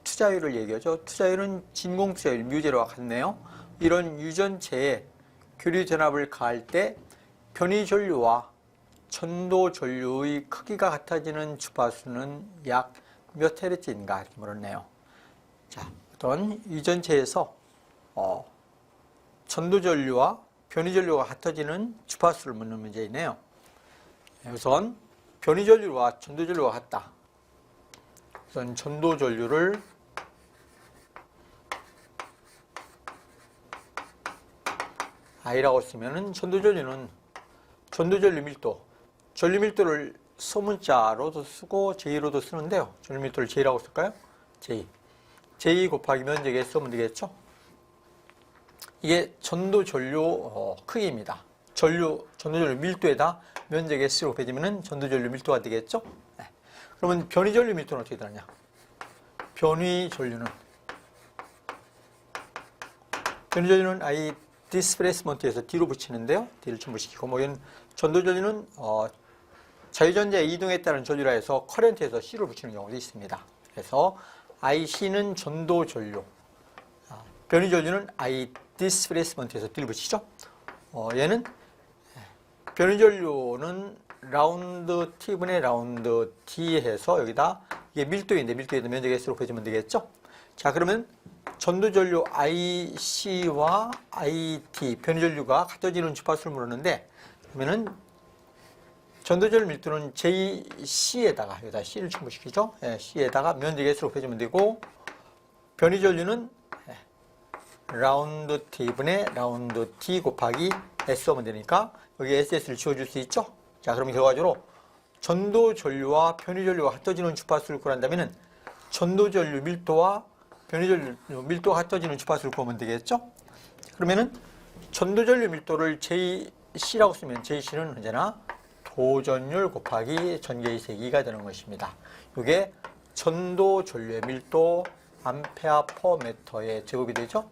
투자율을 얘기하죠. 투자율은 진공 투자율 뮤제로와 같네요. 이런 유전체에 교류 전압을 가할 때 변이 전류와 전도 전류의 크기가 같아지는 주파수는 약 몇 헤르츠인가 이렇게 물었네요. 자, 어떤 유전체에서 전도 전류와 변이 전류가 같아지는 주파수를 묻는 문제이네요. 우선 변이 전류와 전도 전류가 같다. 우선 전도 전류를 I라고 쓰면은 전도 전류는 전도 전류 밀도, 전류 밀도를 소문자로도 쓰고 J로도 쓰는데요. 전류 밀도를 J라고 쓸까요? J 곱하기 면적에 쓰면 되겠죠? 이게 전도 전류 크기입니다. 전도 전류 밀도에다 면적에 S로 곱해지면 전도 전류 밀도가 되겠죠? 네. 그러면 변이 전류 밀도는 어떻게 되느냐? 변이 전류는 I 디스플레이스먼트에서 D로 붙이는데요. D를 첨부시키고 이건 전도 전류는 자유전자의 이동에 따른 전류라 해서 커런트에서 C를 붙이는 경우도 있습니다. 그래서 IC는 전도 전류, 변이 전류는 I 디스플레이스먼트에서 D를 붙이죠. 얘는 변이 전류는 라운드 T분의 라운드 D 해서 여기다 이게 밀도인데 밀도에도 면적 S로 곱해주면 되겠죠. 자, 그러면 전도 전류 IC와 IT 변이 전류가 같아지는 주파수를 물었는데 그러면은 전도 전류 밀도는 JC에다가 여기다 C를 첨부시키죠. C에다가 면적 S로 곱해주면 되고 변이 전류는 라운드 T분의 라운드 T 곱하기 S 하면 되니까 여기 SS를 지워줄 수 있죠. 자, 그럼 결과적으로 전도 전류와 변이 전류가 같아지는 주파수를 구한다면은 전도 전류 밀도와 변이 전류 밀도가 같아지는 주파수를 구하면 되겠죠. 그러면은 전도 전류 밀도를 JC라고 쓰면 JC는 언제나 도전율 곱하기 전개의 세기가 되는 것입니다. 이게 전도 전류의 밀도 암페어 퍼 미터의 제곱이 되죠.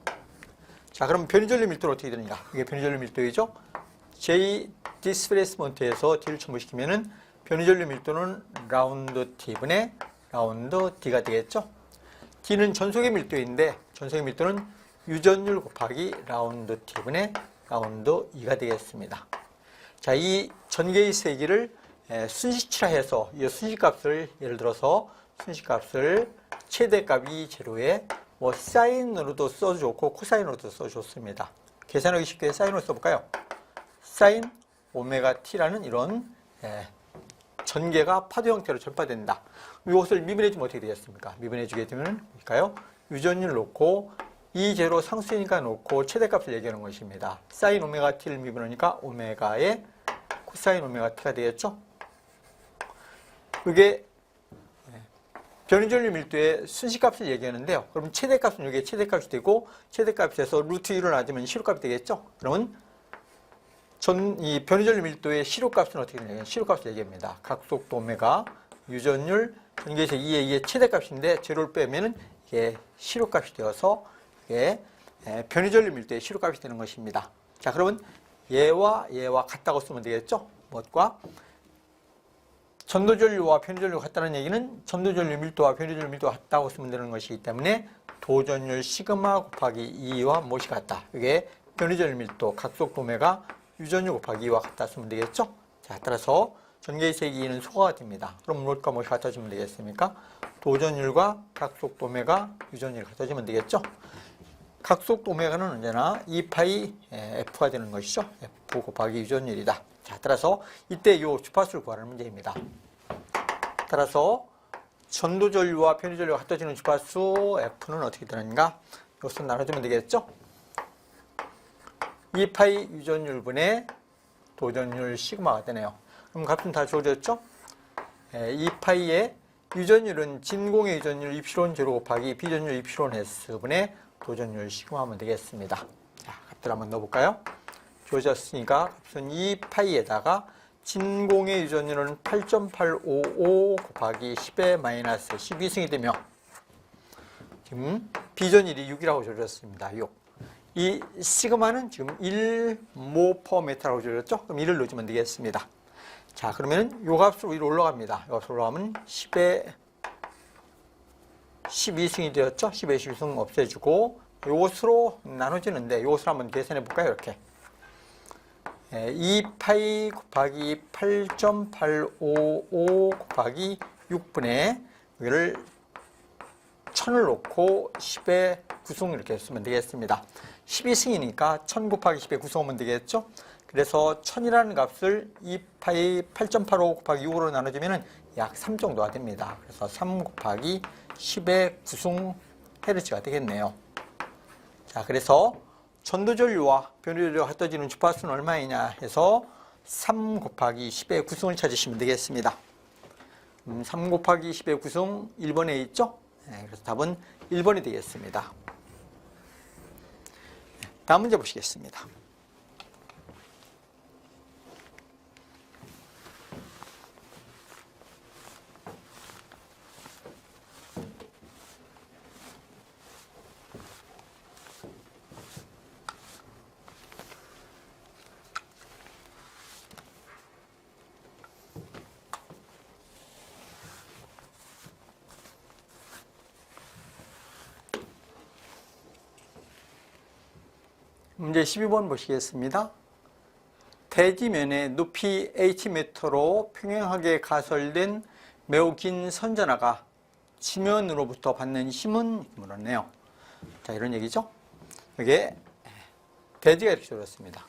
자, 그럼 변이 전류 밀도는 어떻게 되는가? 이게 변이 전류 밀도이죠. J 디스플레이스먼트에서 D를 첨부시키면은 변이 전류 밀도는 라운드 T분의 라운드 D가 되겠죠. D는 전속의 밀도인데 전속의 밀도는 유전율 곱하기 라운드 T분의 라운드 E가 되겠습니다. 자, 이 전개의 세기를 순식치라 해서 이 순식값을 예를 들어서 순식값을 최대값이 제로에 사인으로도 써줬고 코사인으로도 써줬습니다. 계산하기 쉽게 사인으로 써볼까요? 사인 오메가 t라는 이런 전개가 파도 형태로 전파된다. 이것을 미분해주면 어떻게 되겠습니까? 미분해주게 되면 뭘까요? 유전율 놓고 이 제로 상수니까 놓고 최대값을 얘기하는 것입니다. 사인 오메가 t를 미분하니까 오메가의 코사인 오메가 t가 되겠죠? 이게 변이전류 밀도의 순식값을 얘기하는데요. 그럼 최대값은 이게 최대값이 되고 최대값에서 루트 1을 놔두면 시료값이 되겠죠? 그러면 이 변이전류 밀도의 시료값은 어떻게 되냐면 시료값을 얘기합니다. 각속도 오메가 유전율 전개에서 2의 2의 최대값인데 제로를 빼면은 이게 시료값이 되어서 이게 변이전류 밀도의 시료값이 되는 것입니다. 자, 그러면 얘와 같다고 쓰면 되겠죠? 무엇과? 전도전류와 변이전류가 같다는 얘기는 전도전류 밀도와 변이전류 밀도가 같다고 쓰면 되는 것이기 때문에 도전율 시그마 곱하기 2와 무엇이 같다. 이게 변이전류 밀도 각속도 오메가 유전율 곱하기 2와 같다 쓰면 되겠죠? 자, 따라서 전개의 2는 소화가 됩니다. 그럼 무엇과 무엇이 같아지면 되겠습니까? 도전율과 각속도 오메가 유전율이 같아지면 되겠죠? 각속도 오메가는 언제나 2파이 F가 되는 것이죠. F 곱하기 유전율이다. 자, 따라서 이때 이 주파수를 구하는 문제입니다. 따라서 전도전류와 변이전류가 같아지는 주파수 F는 어떻게 되는가? 이것을 나눠주면 되겠죠? 2파이 유전율분의 도전율 시그마가 되네요. 그럼 값은 다 주어졌죠? 2파이의 유전율은 진공의 유전율 입시론 제로 곱하기 비전율 입시론 S분의 도전율 시그마 하면 되겠습니다. 자, 값들 한번 넣어볼까요? 주어졌으니까 값은 2파이에다가 진공의 유전율은 8.855 곱하기 10의 마이너스 12승이 되며 지금 비전율이 6이라고 주어졌습니다. 6. 이 시그마는 지금 1mol/m라고 주어졌죠? 그럼 1을 넣어주면 되겠습니다. 자, 그러면 요 값으로 위로 올라갑니다. 요 값으로 올라가면 10의 12승이 되었죠? 10의 12승 없애주고 요것으로 나눠지는데 요것을 한번 계산해 볼까요? 이렇게 2파이 곱하기 8.855 곱하기 6분의 여기를 1000을 놓고 10의 9승 이렇게 쓰면 되겠습니다. 12승이니까 1000 곱하기 10의 9승하면 되겠죠? 그래서 1000이라는 값을 2파이 8.85 곱하기 6으로 나눠주면 약 3 정도가 됩니다. 그래서 3 곱하기 10의 9승 헤르츠가 되겠네요. 자, 그래서 전도전류와 변이전류가 같아지는 주파수는 얼마이냐 해서 3 곱하기 10의 9승을 찾으시면 되겠습니다. 3 곱하기 10의 9승 1번에 있죠? 네, 그래서 답은 1번이 되겠습니다. 다음 문제 보시겠습니다. 문제 12번 보시겠습니다. 대지면에 높이 Hm로 평행하게 가설된 매우 긴 선전화가 지면으로부터 받는 힘은 물었네요. 자, 이런 얘기죠. 여기에 대지가 이렇게 줘졌습니다.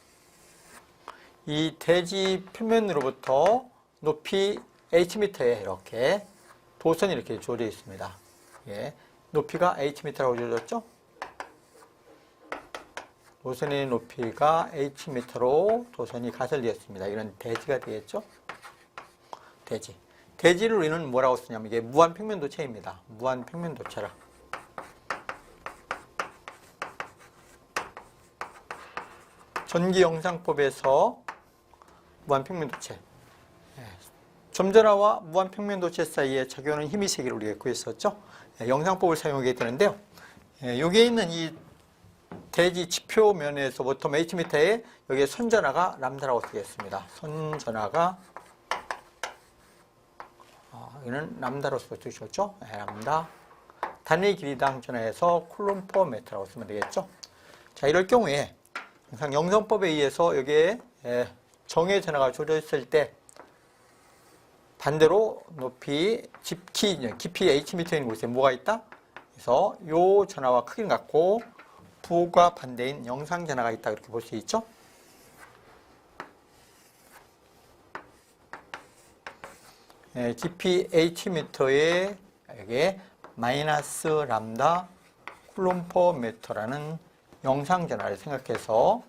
이 대지 표면으로부터 높이 Hm에 이렇게 도선이 이렇게 주어져 있습니다. 예, 높이가 Hm라고 주어졌죠. 도선의 높이가 Hm로 도선이 가설되었습니다. 이런 대지가 되겠죠? 대지. 대지를 우리는 뭐라고 쓰냐면 이게 무한평면도체입니다. 무한평면도체라. 전기영상법에서 무한평면도체. 점전화와 무한평면도체 사이에 작용하는 힘의 세계를 우리가 구했었죠? 영상법을 사용하게 되는데요. 여기에 있는 이 대지 지표면에서부터 Hm에 여기에 선전화가 람다라고 쓰겠습니다. 선전화가 이는 람다로 써주셨죠? 람다 단위 길이당 전화해서 쿨롬 퍼 메터라고 쓰면 되겠죠? 자, 이럴 경우에 항상 영상법에 의해서 여기에 정의 전화가 주어져 있을 때 반대로 높이 깊이 Hm에 있는 곳에 뭐가 있다? 그래서 이 전화와 크기를 갖고 부가 반대인 영상 전화가 있다 이렇게 볼 수 있죠. 깊이 Hm에 여기에 마이너스 람다 쿨롬 퍼 미터라는 영상 전하를 생각해서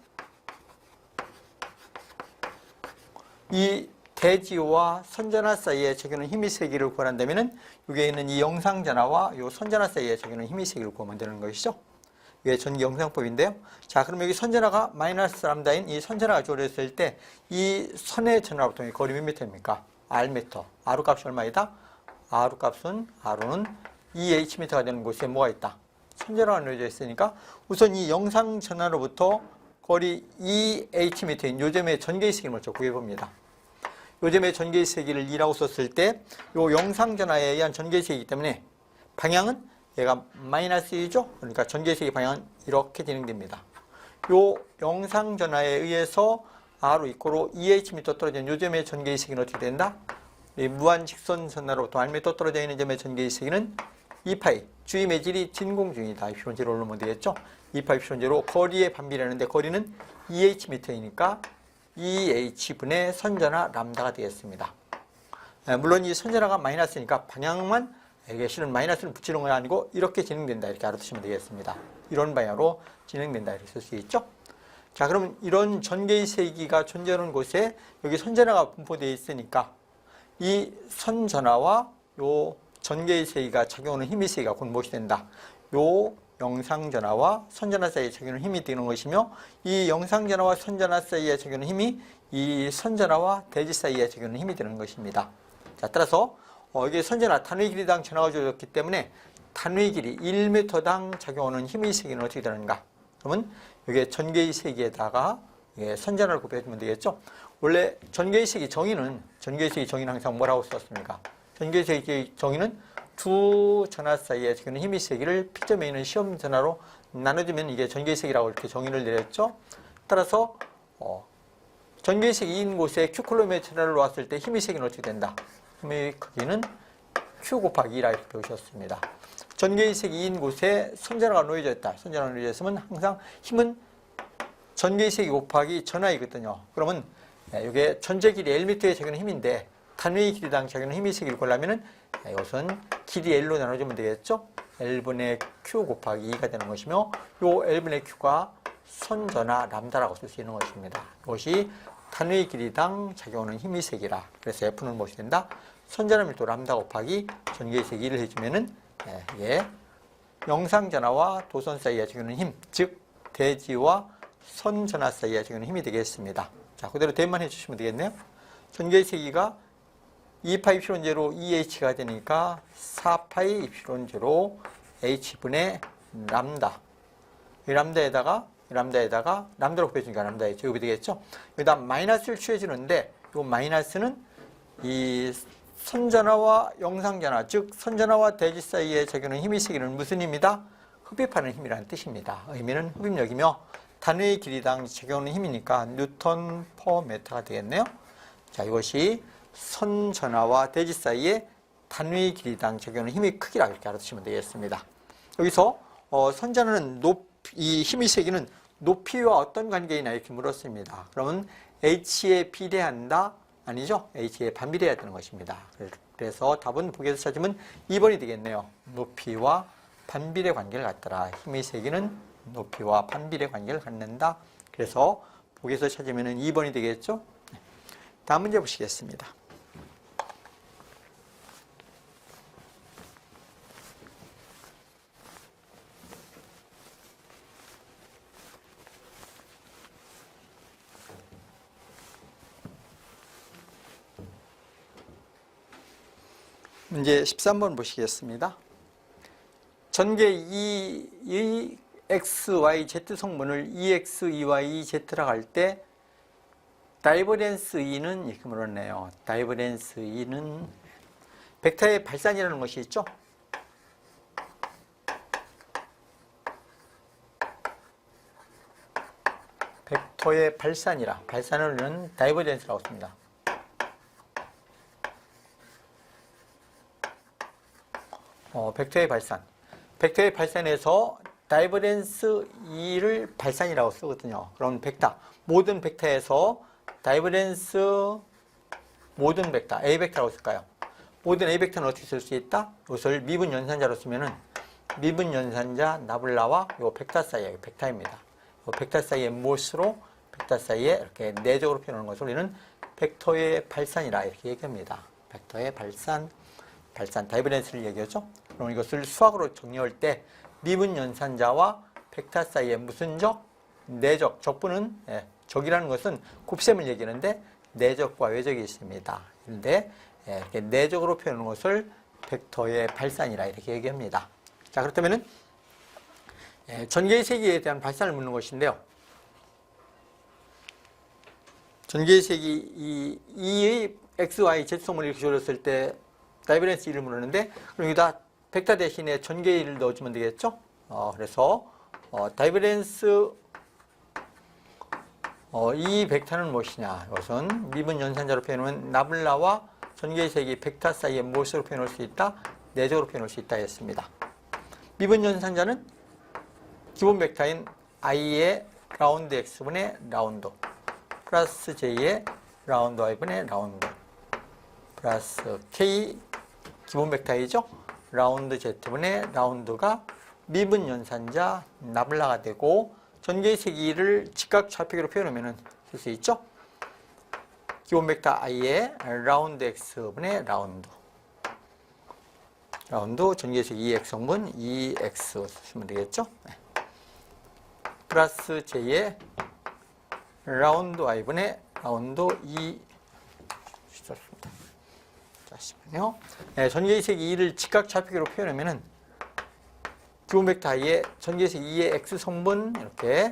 이 대지와 선전하 사이에 적용하는 힘의 세기를 구한다면은 여기에 있는 이 영상 전하와 이 선전하 사이에 적용하는 힘의 세기를 구하면 되는 것이죠. 이게 전기 영상법인데요. 자, 그럼 여기 선전하가 마이너스 람다인 이 선전하가 조절했을 때 이 선의 전하로부터 거리 몇 미터입니까? R 미터. R 값이 얼마이다? R 값은 R는 2H 미터가 되는 곳에 뭐가 있다? 선전하가 놓여져 있으니까 우선 이 영상 전하로부터 거리 2H 미터인 요점의 전개의 세기를 먼저 구해봅니다. 요점의 전개의 세기를 2라고 썼을 때 이 영상 전하에 의한 전개의 세기이기 때문에 방향은 얘가 마이너스 2죠? 그러니까 전개의 세기 방향은 이렇게 진행됩니다. 요 영상 전하에 의해서 R 이꼬로 2H 미터 떨어진 요점의 전개의 세기는 어떻게 된다? 이 무한 직선 전하로부터 R 미터 떨어져 있는 점의 전개의 세기는 2파이, 주위 매질이 진공중이다. 이프론 제로 올리면 되겠죠? 2파이 이프론 제로 거리의 반비례하는데 거리는 2H 미터이니까 2H분의 선전하 람다가 되겠습니다. 물론 이 선전하가 마이너스니까 방향만 이게 실은 마이너스를 붙이는 건 아니고 이렇게 진행된다. 이렇게 알아두시면 되겠습니다. 이런 방향으로 진행된다. 이렇게 쓸 수 있죠? 자, 그럼 이런 전개의 세기가 존재하는 곳에 여기 선전하가 분포되어 있으니까 이 선전하와 요 전개의 세기가 작용하는 힘의 세기가 곧 무엇이 된다? 요 영상전하와 선전하 사이에 작용하는 힘이 되는 것이며 이 영상전하와 선전하 사이에 작용하는 힘이 이 선전하와 대지 사이에 작용하는 힘이 되는 것입니다. 자, 따라서 이게 선전하 단위 길이당 전하가 주어졌기 때문에 단위 길이 1m당 작용하는 힘의 세기는 어떻게 되는가? 그러면 여기에 전개의 세기에다가 선전하를 곱해주면 되겠죠? 원래 전개의 세기 정의는 항상 뭐라고 썼습니까? 전개의 세기 정의는 두 전하 사이에 적용하는 힘의 세기를 P점에 있는 시험 전하로 나눠주면 이게 전개의 세기라고 이렇게 정의를 내렸죠. 따라서 전개의 세기 2인 곳에 Q쿨롬의 전하를 놓았을 때 힘의 세기는 어떻게 된다? 힘의 크기는 Q 곱하기 2라 이렇게 배우셨습니다. 전개의 세기 2인 곳에 선전하가 놓여져 있다. 선전하가 놓여져 있으면 항상 힘은 전개의 세기 곱하기 전하이거든요. 그러면 이게 전체 길이 Lm에 적용하는 힘인데 단위 길이당 적용하는 힘의 세기를 구하려면은 이것은 길이 L로 나눠주면 되겠죠? L분의 Q 곱하기 2가 되는 것이며 요 L분의 Q가 선전하 람다라고 쓸 수 있는 것입니다. 이것이 단위 길이당 작용하는 힘의 세기라. 그래서 F는 무엇이 된다? 선전하 밀도 람다 곱하기 전개의 세기 1을 해주면은 이게 영상전하와 도선 사이에 적용하는 힘, 즉 대지와 선전하 사이에 적용하는 힘이 되겠습니다. 자, 그대로 대입만 해주시면 되겠네요. 전개의 세기가 2파이 이프론 제로 2H가 되니까 4파이 이프론 제로 H분의 람다. 이 람다에다가 람다로 곱해주니까 람다에 제곱이 되겠죠? 여기다 마이너스를 취해주는데 이 마이너스는 이 선전하와 영상전하, 즉 선전하와 대지 사이에 적용하는 힘의 세기는 무슨 힘이다? 흡입하는 힘이라는 뜻입니다. 의미는 흡입력이며 단위 길이당 적용하는 힘이니까 뉴턴 퍼 미터가 되겠네요. 자, 이것이 선전하와 대지 사이에 단위 길이당 적용하는 힘의 크기라 이렇게 알아두시면 되겠습니다. 여기서 선전하는 이 힘의 세기는 높이와 어떤 관계이나 이렇게 물었습니다. 그러면 H에 비례한다? 아니죠. H에 반비례해야 되는 것입니다. 그래서 답은 보기에서 찾으면 2번이 되겠네요. 높이와 반비례 관계를 갖더라. 힘의 세기는 높이와 반비례 관계를 갖는다. 그래서 보기에서 찾으면 2번이 되겠죠. 다음 문제 보시겠습니다. 문제 13번 보시겠습니다. 전개 이 x, y, z 성분을 EX, EY, Z라고 할 때 다이버렌스 E는 이렇게 물었네요. 다이버렌스 E는 벡터의 발산이라는 것이 있죠. 벡터의 발산이라. 발산을 다이버렌스라고 씁니다. 벡터의 발산. 벡터의 발산에서 다이버렌스 E를 발산이라고 쓰거든요. 그럼 벡터, 모든 벡터에서 다이버렌스 모든 벡터, A 벡터라고 쓸까요? 모든 A 벡터는 어떻게 쓸 수 있다? 이것을 미분 연산자로 쓰면은 미분 연산자 나블라와 요 벡터 사이에 벡터입니다. 요 벡터 사이의 무엇으로 벡터 사이에 이렇게 내적으로 표현하는 것을 우리는 벡터의 발산이라 이렇게 얘기합니다. 벡터의 발산 다이버런스를 얘기하죠. 그럼 이것을 수학으로 정리할 때 미분 연산자와 벡터 사이의 무슨 적? 내적. 적분은 적이라는 것은 곱셈을 얘기하는데 내적과 외적이 있습니다. 그런데 이렇게 내적으로 표현하는 것을 벡터의 발산이라 이렇게 얘기합니다. 자, 그렇다면은 전개의 세기에 대한 발산을 묻는 것인데요. 전개의 세기 E의 X, Y, Z 소문을 이렇게 조렸을 때 다이버런스 1을 물었는데 그럼 여기다 벡터 대신에 전개의 1을 넣어주면 되겠죠? 그래서 다이버런스 이 벡터는 무엇이냐? 이것은 미분 연산자로 표현하면 나블라와 전개의 세기 벡터 사이에 무엇으로 표현할 수 있다? 내적으로 표현할 수 있다 했습니다. 미분 연산자는 기본 벡터인 i의 라운드 x분의 라운드 플러스 j의 라운드 y분의 라운드 플러스 k 기본 벡터이죠. 라운드 z분의 라운드가 미분 연산자 나블라가 되고 전개의 세기를 직각 좌표기로 표현하면 쓸 수 있죠. 기본 벡터 i의 라운드 x분의 라운드 전개의 세기 2x 성분 2x 쓰시면 되겠죠. 플러스 j의 라운드 y분의 라운드 2 썼습니다. 잠시만요. 전개의 세기 2를 직각 좌표기로 표현하면은 기본 벡터 i의 전개의 세기 2의 x 성분 이렇게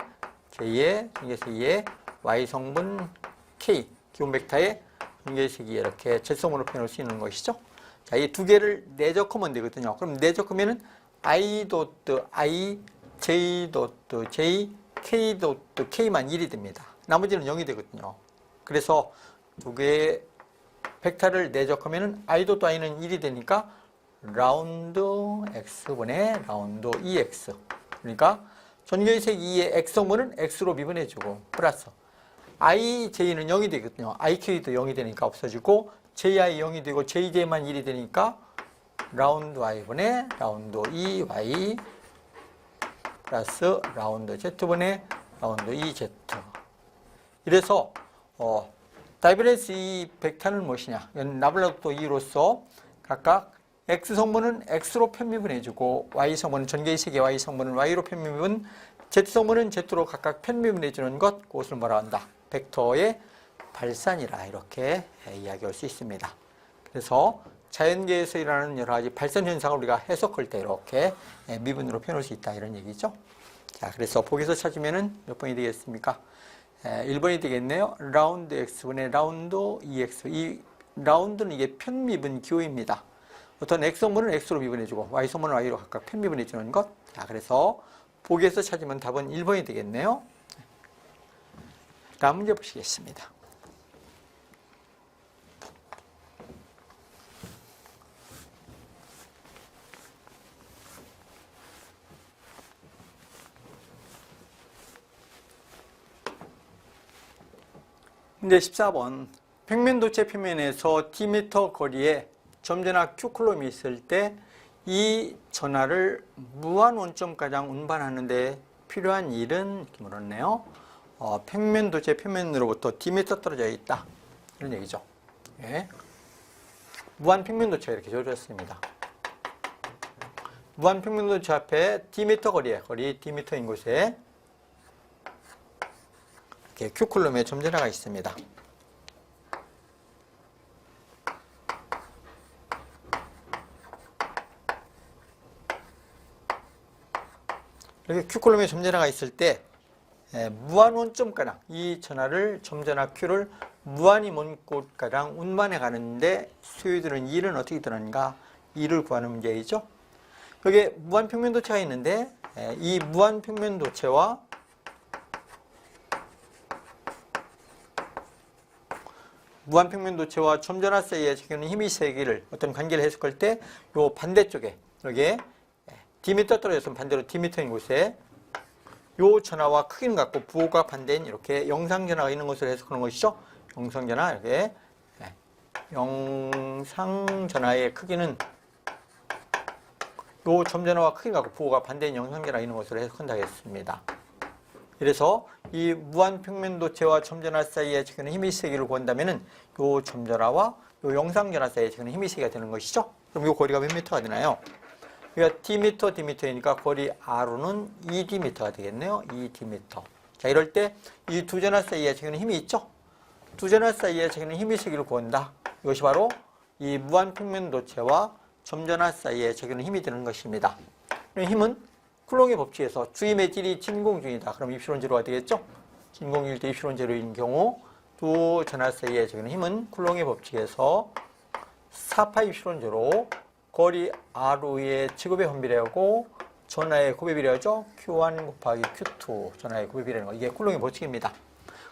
j의 전개의 세기 2의 y 성분 k 기본 벡터의 전개의 세기 이렇게 z 성분으로 표현할 수 있는 것이죠. 자, 이 두 개를 내적하면 되거든요. 그럼 내적하면은 i 도트 i j 도트 j k 도트 k만 1이 됩니다. 나머지는 0이 되거든요. 그래서 두 개의 벡터를 내적하면은 i 도트 i는 1이 되니까 라운드 x분의 라운드 2x 그러니까 전개의 세기 2의 x성분은 x로 미분해주고 플러스 i, j는 0이 되거든요. i, k도 0이 되니까 없어지고 ji 0이 되고 jj만 1이 되니까 라운드 y분의 라운드 2y 플러스 라운드 z분의 라운드 2z 이래서 다이버런스 이 벡터는 무엇이냐? 나블라도 2로서 각각 X성분은 X로 편미분해주고 Y성분은 전개의 세기 Y성분은 Y로 편미분 Z성분은 Z로 각각 편미분해주는 것 그것을 뭐라 한다? 벡터의 발산이라 이렇게 이야기할 수 있습니다. 그래서 자연계에서 일어나는 여러 가지 발산 현상을 우리가 해석할 때 이렇게 미분으로 표현할 수 있다 이런 얘기죠. 자, 그래서 보기에서 찾으면은 몇 번이 되겠습니까? 1번이 되겠네요. 라운드 X분의 라운드 2X 이 라운드는 이게 편미분 기호입니다. 어떤 X성분은 X로 미분해주고 Y성분은 Y로 각각 편미분해주는 것. 자, 그래서 보기에서 찾으면 답은 1번이 되겠네요. 다음 문제 보시겠습니다. 문제 14번 평면도체 표면에서 D미터 거리에 점전화 Q쿨럼이 있을 때 이 전하를 무한 원점가량 운반하는 데 필요한 일은 이렇게 물었네요. 평면도체 표면으로부터 D미터 떨어져 있다 이런 얘기죠. 예. 무한 평면도체가 이렇게 조졌습니다. 무한 평면도체 앞에 D미터 거리 D미터인 곳에 이렇게 Q쿨럼의 점전화가 있습니다. 이렇게 Q쿨럼의 점전화가 있을 때 무한 원점가량 이 전하를 점전화 Q를 무한히 먼 곳가량 운반해 가는데 소요되는 일은 어떻게 되는가? 이를 구하는 문제이죠. 여기에 무한 평면도체가 있는데 이 무한 평면도체와 무한평면도체와 점전화 사이에 적용하는 힘의 세기를 어떤 관계를 해석할 때 요 반대쪽에 여기에 D미터 떨어졌으면 반대로 D미터인 곳에 요 전하와 크기는 같고 부호가 반대인 이렇게 영상전하가 있는 것을 해석하는 것이죠. 영상전하 이렇게 영상 전하의 크기는 요 점전하와 크기를 갖고 부호가 반대인 영상전하 있는 것으로 해석한다겠습니다. 그래서 이 무한평면도체와 점전하 사이에 적용하는 힘의 세기를 구한다면은 요 점전하와 요 영상전하 사이에 적용하는 힘의 세기가 되는 것이죠. 그럼 요 거리가 몇 미터가 되나요? 그러니까 D미터, D미터이니까 거리 R로는 2D미터가 되겠네요. 2D미터. 자, 이럴 때 이 두 전하 사이에 적용하는 힘이 있죠? 두 전하 사이에 적용하는 힘의 세기를 구한다. 이것이 바로 이 무한평면도체와 점전하 사이에 적용하는 힘이 되는 것입니다. 힘은 쿨롱의 법칙에서 주임의 질이 진공중이다. 그럼 입실온 제로가 되겠죠? 진공일 때 입실온 제로인 경우 두 전하 사이에 적용하는 힘은 쿨롱의 법칙에서 4파이 입실온 제로 거리 R의 지곱의 혼비례하고 전하의 곱비례하죠. Q1 곱하기 Q2 전하의 곱비례라는 거. 이게 쿨롱의 법칙입니다.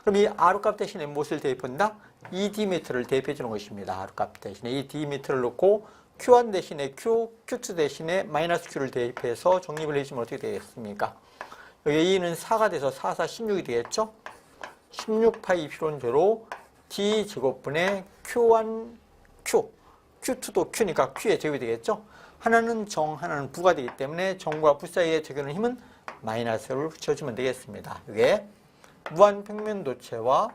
그럼 이 R값 대신에 무엇을 대입한다? 2D미터를 대입해 주는 것입니다. R값 대신에 이 D미터를 놓고 Q1 대신에 Q, Q2 대신에 마이너스 Q를 대입해서 정립을 해주면 어떻게 되겠습니까? 여기 2는 4가 돼서 4, 4, 16이 되겠죠? 16파이 입실온 제로 D 제곱분의 Q1, Q. Q2도 Q니까 Q의 제곱이 되겠죠? 하나는 정, 하나는 부가 되기 때문에 정과 부 사이에 적용하는 힘은 마이너스를 붙여주면 되겠습니다. 이게 무한평면도체와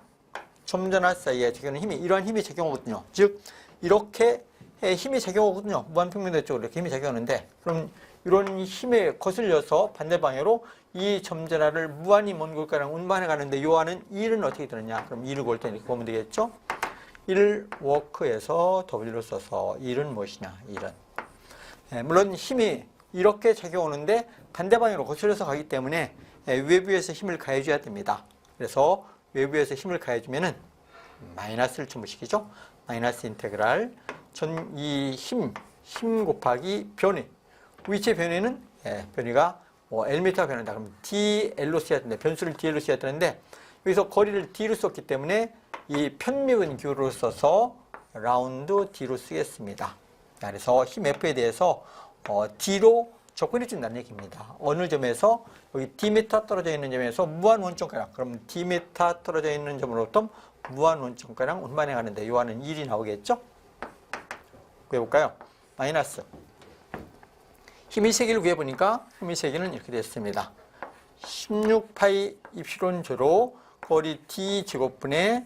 점전하 사이에 적용하는 힘이 이러한 힘이 적용하거든요. 즉 이렇게 힘이 작용하거든요. 무한평면도 쪽으로 이렇게 힘이 작용하는데 그럼 이런 힘에 거슬려서 반대 방향으로 이 점전하를 무한히 먼 곳가량 운반해 가는데 요하는 1은 어떻게 되느냐? 그럼 1을 볼 때 이렇게 보면 되겠죠? 1 워크에서 W를 써서 1은 무엇이냐? 1은 물론 힘이 이렇게 작용하는데 반대 방향으로 거슬려서 가기 때문에 외부에서 힘을 가해줘야 됩니다. 그래서 외부에서 힘을 가해주면은 마이너스를 첨부시키죠. 마이너스 인테그랄 이 힘 곱하기 변위. 위치의 변위는 변위가 L미터가 변한다. 그럼 DL로 써야 되는데 변수를 DL로 써야 되는데 여기서 거리를 D로 썼기 때문에 이 편미분 기호를 써서 라운드 D로 쓰겠습니다. 그래서 힘 F에 대해서 D로 접근해 준다는 얘기입니다. 어느 점에서 여기 D미터 떨어져 있는 점에서 무한 원점가량 그럼 D미터 떨어져 있는 점으로부터 무한 원점가량 운반해 가는데 요하는 1이 나오겠죠? 구해볼까요? 마이너스 힘의 세기를 구해보니까 힘의 세기는 이렇게 됐습니다. 16파이 입실온 제로 거리 D 제곱분의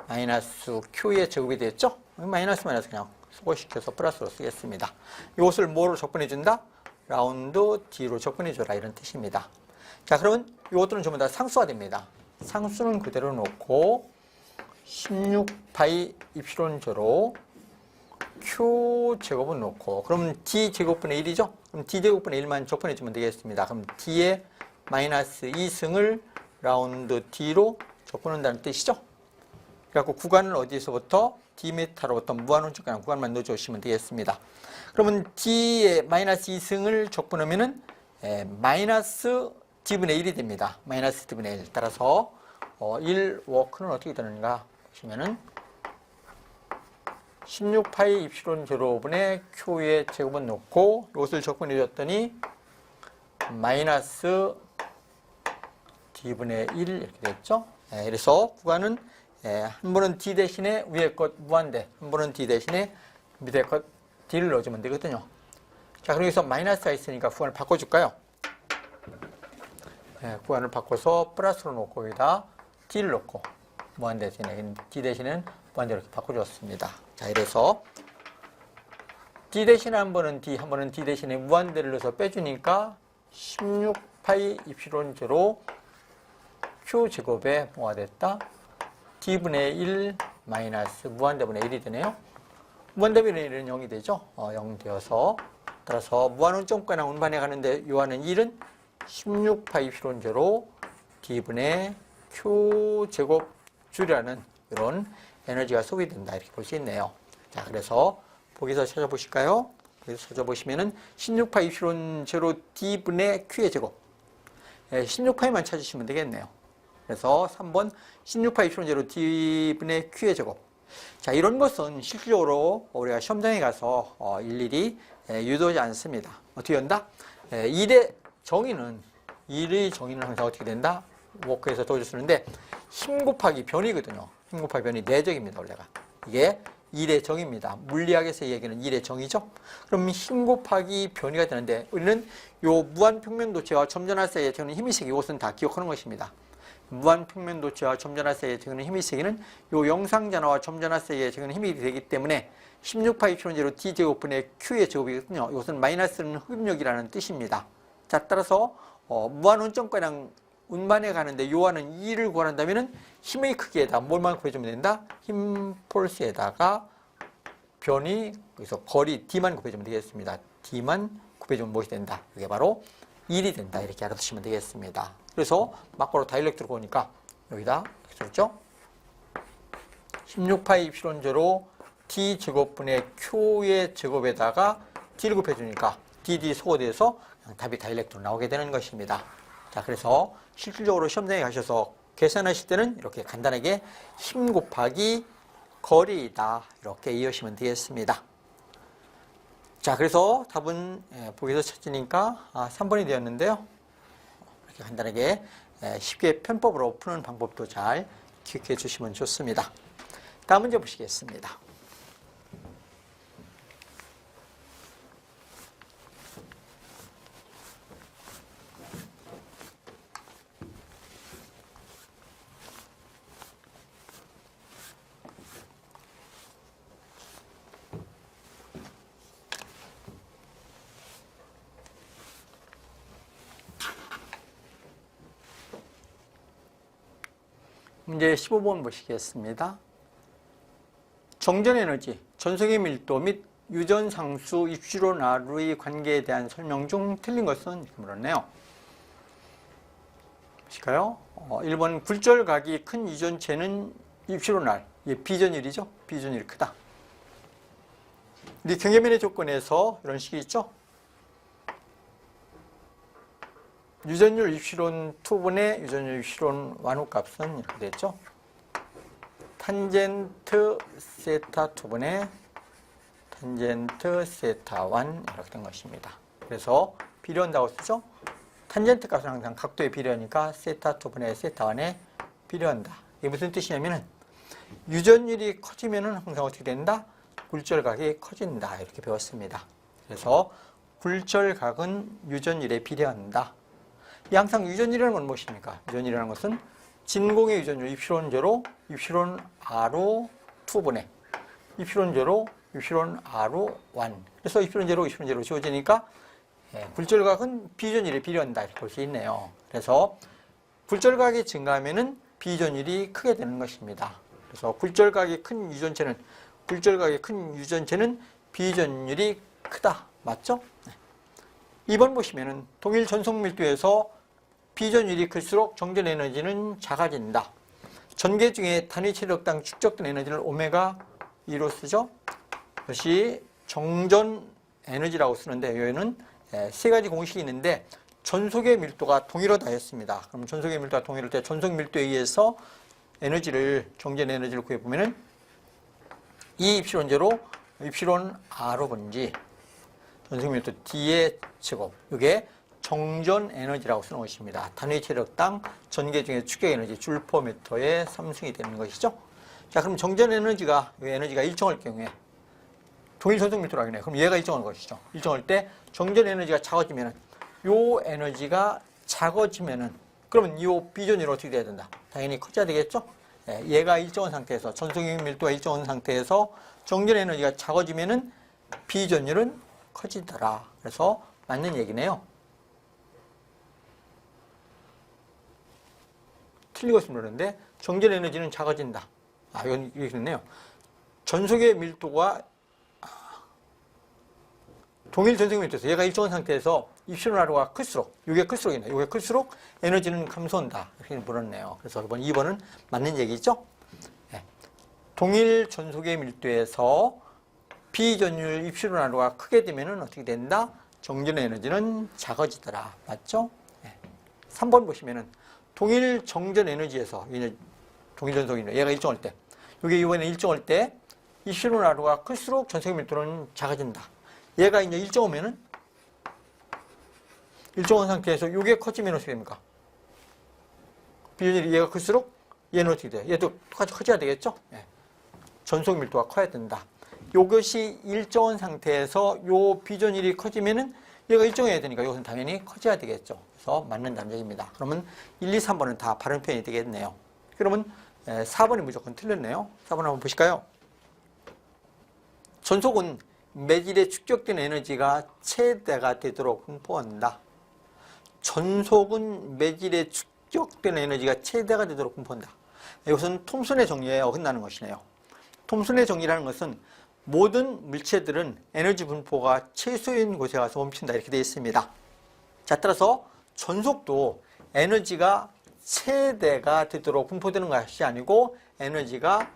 마이너스 Q의 제곱이 됐죠? 마이너스 그냥 소거시켜서 플러스로 쓰겠습니다. 이것을 뭐로 접근해준다? 라운드 D로 접근해줘라 이런 뜻입니다. 자, 그러면 이것들은 전부 다 상수가 됩니다. 상수는 그대로 놓고 16파이 입실온 제로 Q 제곱은 놓고 그럼 D 제곱분의 1이죠? 그럼 D 제곱분의 1만 접근해주면 되겠습니다. 그럼 D의 마이너스 2승을 라운드 D로 접근한다는 뜻이죠? 그래갖고 구간은 어디서부터? D미터로부터 무한원점가량 구간만 넣어주시면 되겠습니다. 그러면 D의 마이너스 2승을 적분하면은 마이너스 D분의 1이 됩니다. 마이너스 D분의 1. 따라서 1 워크는 어떻게 되는가 보시면은 16파이 입실온 제로분의 Q의 제곱은 놓고 이것을 적분해 줬더니 마이너스 D분의 1 이렇게 됐죠. 그래서 구간은 한 번은 D 대신에 위에 것 무한대, 한 번은 D 대신에 밑에 것 D를 넣어주면 되거든요. 자, 그럼 여기서 마이너스가 있으니까 구간을 바꿔줄까요? 구간을 바꿔서 플러스로 놓고 여기다 D를 넣고 무한대 대신에 D 대신에는 무한대 이렇게 바꿔줬습니다. 자, 이래서 D 대신에 한 번은 D, 한 번은 D 대신에 무한대를 넣어서 빼주니까 16파이 입실온 제로 Q 제곱에 뭐가 됐다? D분의 1 마이너스 무한대분의 1이 되네요. 무한대분의 1은 0이 되죠. 0 되어서 따라서 무한원점가량 운반해 가는데 요하는 1은 16파이 입실온 제로 D분의 Q 제곱 줄이라는 이런 에너지가 소비된다 이렇게 볼 수 있네요. 자, 그래서 보기서 찾아보실까요? 여기서 찾아보시면은 16파이 입실온 제로 D분의 Q의 제곱 16파이만 찾으시면 되겠네요. 그래서 3번 16파이 입실온 제로 D분의 Q의 제곱. 자, 이런 것은 실질적으로 우리가 시험장에 가서 일일이 유도하지 않습니다. 어떻게 한다? 1의 정의는 항상 어떻게 된다? 워크에서 도와주시는데 힘 곱하기 변이거든요. 힘 곱하기 변이 내적입니다. 원래가. 이게 1의 정입니다. 물리학에서 얘기하는 1의 정이죠. 그럼 힘 곱하기 변위가 되는데 우리는 요 무한평면도체와 점전할 사이에 되는 힘의 세기, 이것은 다 기억하는 것입니다. 무한평면도체와 점전할 사이에 되는 힘의 세기는 요 영상전하와 점전할 사이에 되는 힘이 되기 때문에 16파이 epsilon0 d제곱분의 q의 제곱이거든요. 이것은 마이너스는 흡입력이라는 뜻입니다. 자, 따라서 무한 원점과랑 운반해 가는데 요하는 2를 구한다면은 힘의 크기에다 뭘만 곱해주면 된다? 힘 폴스에다가 변이, 그래서 거리 d만 곱해주면 되겠습니다. d만 곱해주면 무엇이 된다? 이게 바로 1이 된다. 이렇게 알아두시면 되겠습니다. 그래서 막바로 다이렉트로 보니까 여기다 그렇죠? 16파이 epsilon0 d 제곱분의 q의 제곱에다가 d를 곱해주니까 dd 소거돼서 답이 다이렉트로 나오게 되는 것입니다. 자, 그래서 실질적으로 시험장에 가셔서 계산하실 때는 이렇게 간단하게 힘 곱하기 거리이다. 이렇게 이해하시면 되겠습니다. 자, 그래서 답은 보기에서 찾으니까 3번이 되었는데요. 이렇게 간단하게 쉽게 편법으로 푸는 방법도 잘 기억해 주시면 좋습니다. 다음 문제 보시겠습니다. 문제 15번 보시겠습니다. 정전에너지, 전속의 밀도 및 유전상수 입시론 R의 관계에 대한 설명 중 틀린 것은 이렇게 물었네요. 보실까요? 1번 굴절각이 큰 유전체는 입시론 R, 이게 비전율이죠. 비전율이 크다. 우리 경계면의 조건에서 이런 식이 있죠. 유전율 입시론 2분의 유전율 입시론 완호값은 이렇게 됐죠. 탄젠트 세타 2분의 탄젠트 세타 1 이렇게 된 것입니다. 그래서 비례한다고 쓰죠. 탄젠트 값은 항상 각도에 비례하니까 세타 2분의 세타 1에 비례한다. 이게 무슨 뜻이냐면은 유전율이 커지면은 항상 어떻게 된다? 굴절각이 커진다. 이렇게 배웠습니다. 그래서 굴절각은 유전율에 비례한다. 항상 유전율이라는 건 무엇입니까? 유전율이라는 것은 진공의 유전율 입시론0 입시론 R로 2분의 입시론0 입시론 R로 1. 그래서 입시론0 입시론0 지워지니까 굴절각은 비전율에 비례한다 이렇게 볼 수 있네요. 그래서 굴절각이 증가하면은 비전율이 크게 되는 것입니다. 그래서 굴절각이 큰 유전체는 비전율이 크다. 맞죠? 2번 보시면은 동일 전속 밀도에서 비전율이 클수록 정전 에너지는 작아진다. 전개 중에 단위 체력당 축적된 에너지를 오메가 2로 쓰죠. 이것이 정전 에너지라고 쓰는데 여기는 세 가지 공식이 있는데 전속의 밀도가 동일하다 했습니다. 그럼 전속의 밀도가 동일할 때 전속 밀도에 의해서 에너지를 정전 에너지를 구해 보면은 이 입시론0 입시론 R로 번지 전속 밀도 D의 제곱 이게 정전 에너지라고 쓰는 것입니다. 단위 체력당 전개 중에 축적 에너지 줄퍼미터의 3승이 되는 것이죠. 자, 그럼 정전 에너지가 일정할 경우에 동일 전속 밀도라고 하네요. 그럼 얘가 일정한 것이죠. 일정할 때 정전 에너지가 작아지면은 요 에너지가 작아지면은 그러면 이 비전율은 어떻게 돼야 된다? 당연히 커져야 되겠죠. 얘가 일정한 상태에서 전속의 밀도가 일정한 상태에서 정전 에너지가 작아지면은 비전율은 커지더라. 그래서 맞는 얘기네요. 틀린 것을 모르는데 정전 에너지는 작아진다. 이건 이렇게 됐네요. 전속의 밀도가 동일 전속의 밀도에서 얘가 일정한 상태에서 입시론 R가 클수록 이게 클수록 에너지는 감소한다. 이렇게 물었네요. 그래서 이번 2번은 맞는 얘기죠. 동일 전속의 밀도에서 비전율 입시론 R가 크게 되면은 어떻게 된다? 정전 에너지는 작아지더라. 맞죠? 3번 보시면은 동일 정전 에너지에서 동일 전속인데 얘가 일정할 때 이게 이번에 일정할 때 입시론 R가 클수록 전속의 밀도는 작아진다. 얘가 이제 일정하면은 일정한 상태에서 이게 커지면 어떻게 됩니까? 비전율이 얘가 클수록 얘는 어떻게 돼요? 얘도 똑같이 커져야 되겠죠? 전속 밀도가 커야 된다. 이것이 일정한 상태에서 요 비전율이 커지면은 얘가 일정해야 되니까 이것은 당연히 커져야 되겠죠. 그래서 맞는다는 얘기입니다. 그러면 1, 2, 3번은 다 바른 표현이 되겠네요. 그러면 4번이 무조건 틀렸네요. 4번 한번 보실까요? 전속은 매질에 축적된 에너지가 최대가 되도록 분포한다. 전속은 매질에 축적된 에너지가 최대가 되도록 분포한다. 이것은 톰슨의 정리에 어긋나는 것이네요. 톰슨의 정리라는 것은 모든 물체들은 에너지 분포가 최소인 곳에 가서 멈춘다 이렇게 되어 있습니다. 자, 따라서 전속도 에너지가 최대가 되도록 분포되는 것이 아니고 에너지가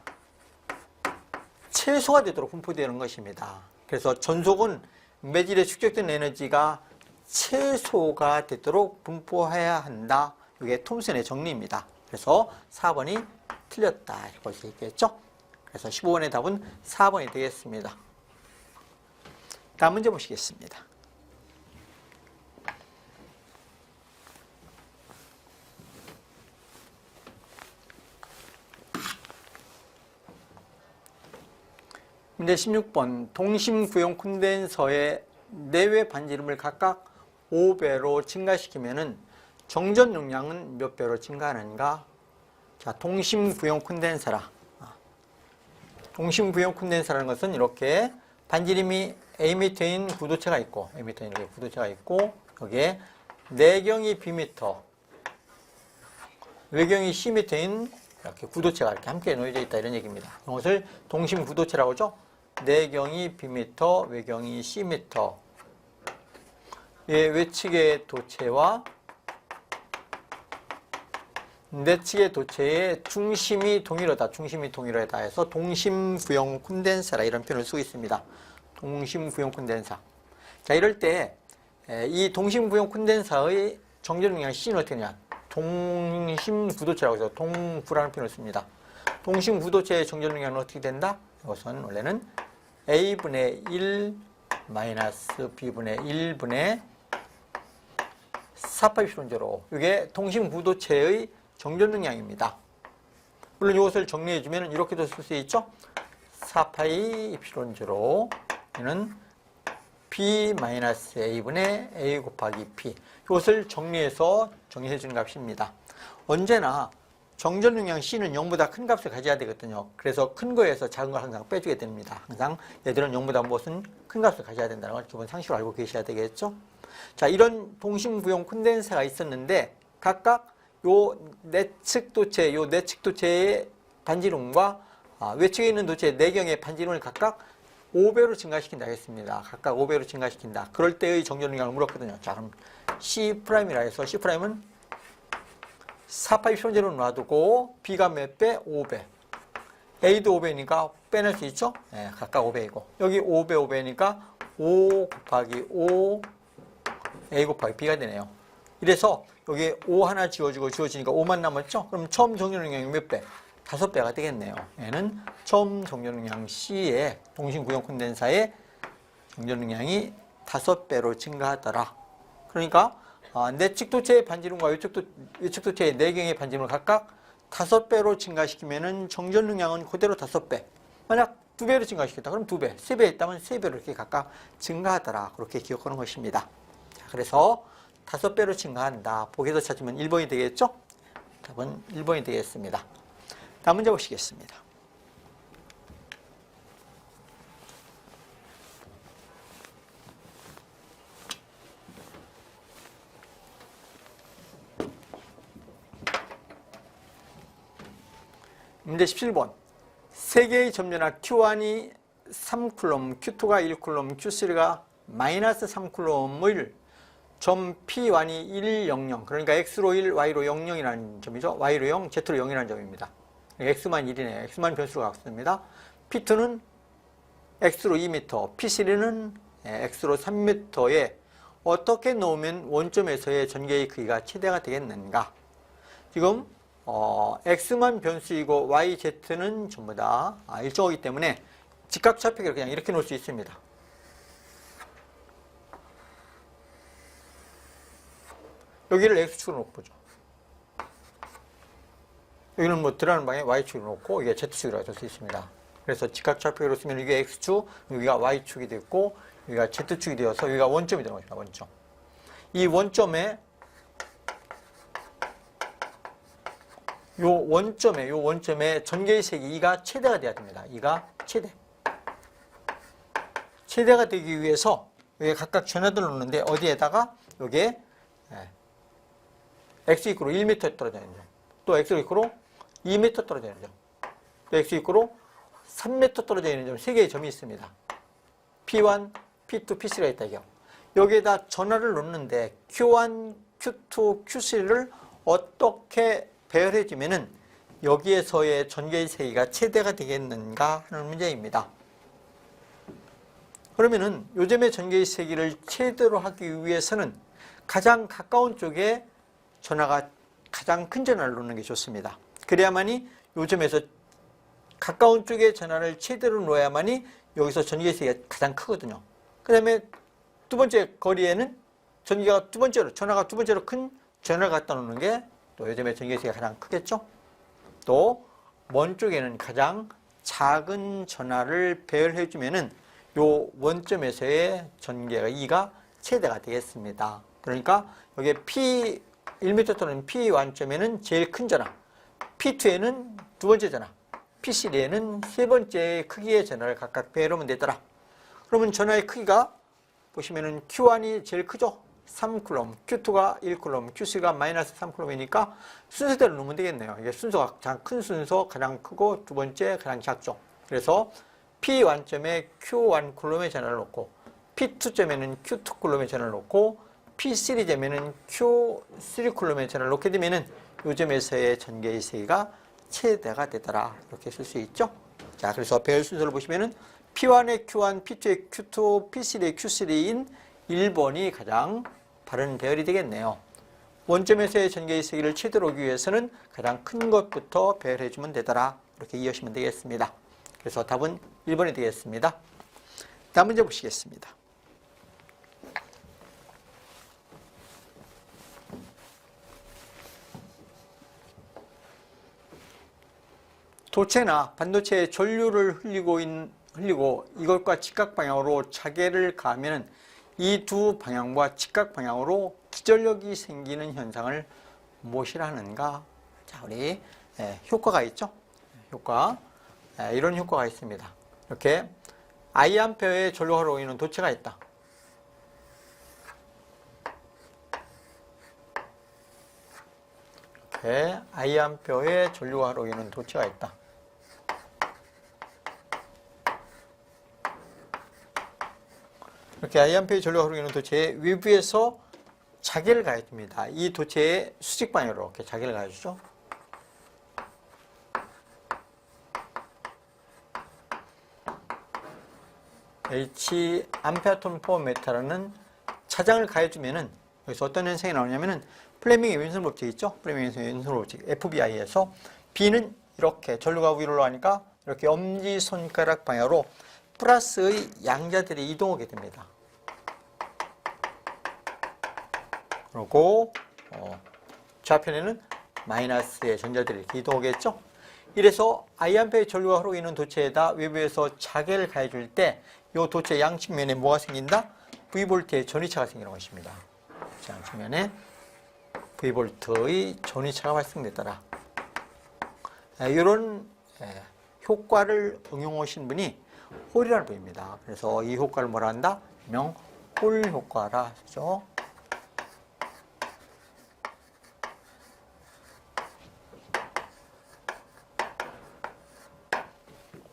최소가 되도록 분포되는 것입니다. 그래서 전속은 매질에 축적된 에너지가 최소가 되도록 분포해야 한다. 이게 톰슨의 정리입니다. 그래서 4번이 틀렸다 이렇게 볼 수 있겠죠. 그래서 15번의 답은 4번이 되겠습니다. 다음 문제 보시겠습니다. 문제 16번. 동심구용 콘덴서의 내외 반지름을 각각 5배로 증가시키면은 정전 용량은 몇 배로 증가하는가? 자, 동심구용 콘덴서라. 동심구용 콘덴서라는 것은 이렇게 반지름이 A미터인 구도체가 있고, A미터인 이렇게 구도체가 있고, 여기에 내경이 B미터, 외경이 C미터인 이렇게 구도체가 이렇게 함께 놓여져 있다 이런 얘기입니다. 이것을 동심구도체라고 하죠. 내경이 B미터, 외경이 C미터. 외측의 도체와 내측의 도체의 중심이 동일하다. 중심이 동일하다 해서 동심구용 콘덴서라 이런 표현을 쓰고 있습니다. 동심구용 콘덴서. 자, 이럴 때 이 동심구용 콘덴서의 정전 용량 C는 어떻게 되냐? 동심구도체라고 해서 동구라는 표현을 씁니다. 동심구도체의 정전 용량은 어떻게 된다? 이것은 원래는 A분의 1 마이너스 B분의 1분의 4파이 필론제로 이게 동심구도체의 정전 용량입니다. 물론 이것을 정리해주면 이렇게도 쓸 수 있죠. 4파이 필론제로 이는 B-A분의 A 곱하기 P. 이것을 정리해서 정의해주는 값입니다. 언제나 정전 용량 C는 0보다 큰 값을 가져야 되거든요. 그래서 큰 거에서 작은 걸 항상 빼주게 됩니다. 항상 얘들은 0보다 무엇은 큰 값을 가져야 된다는 걸 기본 상식으로 알고 계셔야 되겠죠. 자, 이런 동심구용 콘덴서가 있었는데 각각 요 내측 도체의 반지름과 외측에 있는 도체의 내경의 반지름을 각각 5배로 증가시킨다 했습니다. 각각 5배로 증가시킨다. 그럴 때의 정전 용량을 물었거든요. 자, 그럼 C'이라 해서 C'은 4파이 필론제로 놔두고 B가 몇 배? 5배. A도 5배니까 빼낼 수 있죠? 네, 각각 5배이고 여기 5배 5배니까 5 곱하기 5 A 곱하기 B가 되네요. 이래서 여기 5 하나 지워지니까 5만 남았죠? 그럼 처음 정전 용량이 몇 배? 5배가 되겠네요. 얘는 처음 정전 용량 C의 동심구용 콘덴서의 정전 용량이 5배로 증가하더라. 그러니까 내측 도체의 반지름과 외측 도체의 내경의 반지름을 각각 5배로 증가시키면은 정전 용량은 그대로 5배. 만약 2배로 증가시켰다. 그럼 2배. 3배 했다면 3배로 이렇게 각각 증가하더라. 그렇게 기억하는 것입니다. 자, 그래서 5배로 증가한다. 보기에서 찾으면 1번이 되겠죠? 답은 1번이 되겠습니다. 다음 문제 보시겠습니다. 문제 17번. 세 개의 점유나 Q1이 3쿨럼, Q2가 1쿨럼, Q3가 마이너스 3쿨럼을 점 P1이 1, 0, 0. 그러니까 X로 1, Y로 0, 0이라는 점이죠. Y로 0, Z로 0이라는 점입니다. X만 1이네요. X만 변수가 같습니다. P2는 X로 2m, P3는 X로 3m에 어떻게 놓으면 원점에서의 전개의 크기가 최대가 되겠는가? 지금 X만 변수이고 Y, Z는 전부 다 일정하기 때문에 직각좌표기를 그냥 이렇게 놓을 수 있습니다. 여기를 X축으로 놓고 보죠. 여기는 뭐 들어가는 방향에 Y축으로 놓고 이게 Z축이라고 할 수 있습니다. 그래서 직각좌표로 쓰면 이게 X축, 여기가 Y축이 됐고 여기가 Z축이 되어서 여기가 원점이 되는 것입니다. 원점. 이 원점에 요 원점에 전개의 색이 2가 최대가 돼야 됩니다. 2가 최대가 되기 위해서 여기 각각 전화들을 놓는데 어디에다가 여기에 x 이크로 1m 떨어져 있는 점, 또 x 이크로 2m 떨어져 있는 점, 또 x 이크로 3m 떨어져 있는 점, 3개의 점이 있습니다. P1, P2, P3가 있다 이거. 여기에다 전화를 놓는데 Q1, Q2, Q3를 어떻게 배열해 주면은 여기에서의 전개의 세기가 최대가 되겠는가 하는 문제입니다. 그러면은 요점의 전개의 세기를 최대로 하기 위해서는 가장 가까운 쪽에 전화가 가장 큰 전화를 놓는 게 좋습니다. 그래야만이 요점에서 가까운 쪽에 전화를 최대로 놓아야만이 여기서 전개의 세기가 가장 크거든요. 그 다음에 두 번째 거리에는 전화가 두 번째로 큰 전화를 갖다 놓는 게 또 요점의 전개의 세기가 가장 크겠죠. 또 먼 쪽에는 가장 작은 전화를 배열해 주면은 요 원점에서의 전개가 2가 최대가 되겠습니다. 그러니까 여기 P 1m 또는 P1점에는 제일 큰 전화, P2에는 두 번째 전화, P3에는 세 번째 크기의 전화를 각각 배열하면 되더라. 그러면 전화의 크기가 보시면은 Q1이 제일 크죠? 3쿨럼, Q2가 1쿨럼, Q3가 마이너스 3쿨럼이니까 순서대로 놓으면 되겠네요. 이게 순서가 가장 큰 순서, 가장 크고 두 번째 가장 작죠. 그래서 P1점에 Q1 쿨럼의 전화를 놓고 P2점에는 Q2 쿨럼의 전화를 놓고 P3점에는 Q3 쿨럼의 전화를 놓게 되면은 요점에서의 전개의 세기가 최대가 되더라. 이렇게 쓸 수 있죠. 자, 그래서 배열 순서를 보시면은 P1의 Q1, P2의 Q2, P3의 Q3인 1번이 가장 바른 배열이 되겠네요. 원점에서의 전개의 세기를 최대로 오기 위해서는 가장 큰 것부터 배열해 주면 되더라. 이렇게 이해하시면 되겠습니다. 그래서 답은 1번이 되겠습니다. 다음 문제 보시겠습니다. 도체나 반도체에 전류를 흘리고 이것과 직각 방향으로 자개를 가하면 이 두 방향과 직각 방향으로 기절력이 생기는 현상을 무엇이라 하는가? 자, 우리 효과가 있죠? 효과. 이런 효과가 있습니다. 이렇게 I암페어의 전류가 흐르는 도체가 있다. 이렇게 I암페어의 전류가 흐르는 도체가 있다. 이렇게 I암페어의 전류가 흐르는 도체의 외부에서 자개를 가해줍니다. 이 도체의 수직 방향으로 이렇게 자개를 가해주죠. H 암페어톤 포 메타라는 차장을 가해주면은 여기서 어떤 현상이 나오냐면은 플레밍의 왼손 법칙 있죠? 플레밍의 왼손 법칙 FBI에서 B는 이렇게 전류가 위로 하니까 이렇게 엄지손가락 방향으로 플러스의 양자들이 이동하게 됩니다. 그리고 좌편에는 마이너스의 전자들이 이렇게 이동하겠죠? 이래서 I암페어의 전류가 흐르고 있는 도체에다 외부에서 자개를 가해줄 때 이 도체 양측면에 뭐가 생긴다? V볼트의 전위차가 생기는 것입니다. 양측면에 V볼트의 전위차가 발생됐더라. 이런 효과를 응용하신 분이 홀이라는 분입니다. 그래서 이 효과를 뭐라 한다? 일명 홀 효과라 하죠.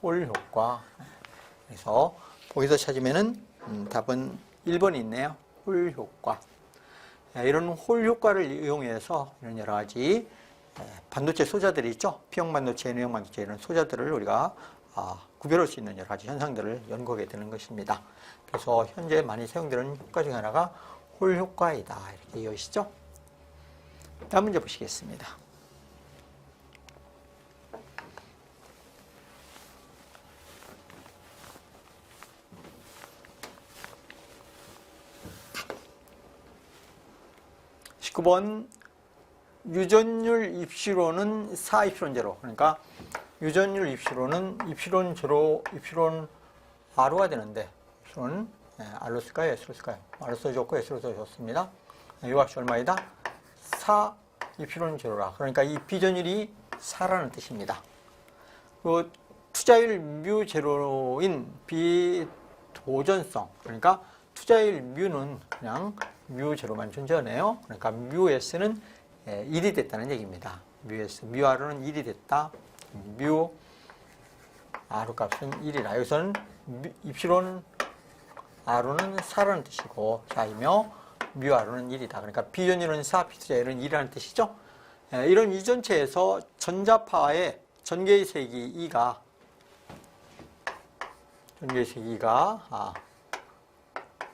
홀 효과. 그래서 거기서 찾으면은 답은 1번이 있네요. 홀 효과. 이런 홀 효과를 이용해서 이런 여러 가지 반도체 소자들이 있죠. P형 반도체, N형 반도체 이런 소자들을 우리가 구별할 수 있는 여러 가지 현상들을 연구하게 되는 것입니다. 그래서 현재 많이 사용되는 효과 중 하나가 홀 효과이다. 이렇게 이해하시죠? 다음 문제 보시겠습니다. 그 19번 유전율 입시로는 4입시론제로, 그러니까 유전율 입시로는 입시론 제로, 입시론 R가 되는데, 입시론 R로 쓸까요? S로 쓸까요? R로 써줬고 S로 써줬습니다. 이 값이 얼마이다? 4 입시론 제로라. 그러니까 이 비전율이 4라는 뜻입니다. 그 투자율 뮤 제로인 비도전성, 그러니까 투자율 뮤는 그냥 뮤 제로만 존재하네요. 그러니까 뮤 S는 1이 됐다는 얘기입니다. 뮤 S, 뮤 R은 1이 됐다. 뮤 R 값은 1이라. 여기서는 입시론 R은 4라는 뜻이고 4이며 뮤 R은 1이다. 그러니까 비전율은 4, 비투자율은 1이라는 뜻이죠. 이런 유전체에서 전자파의 전개의 세기 2가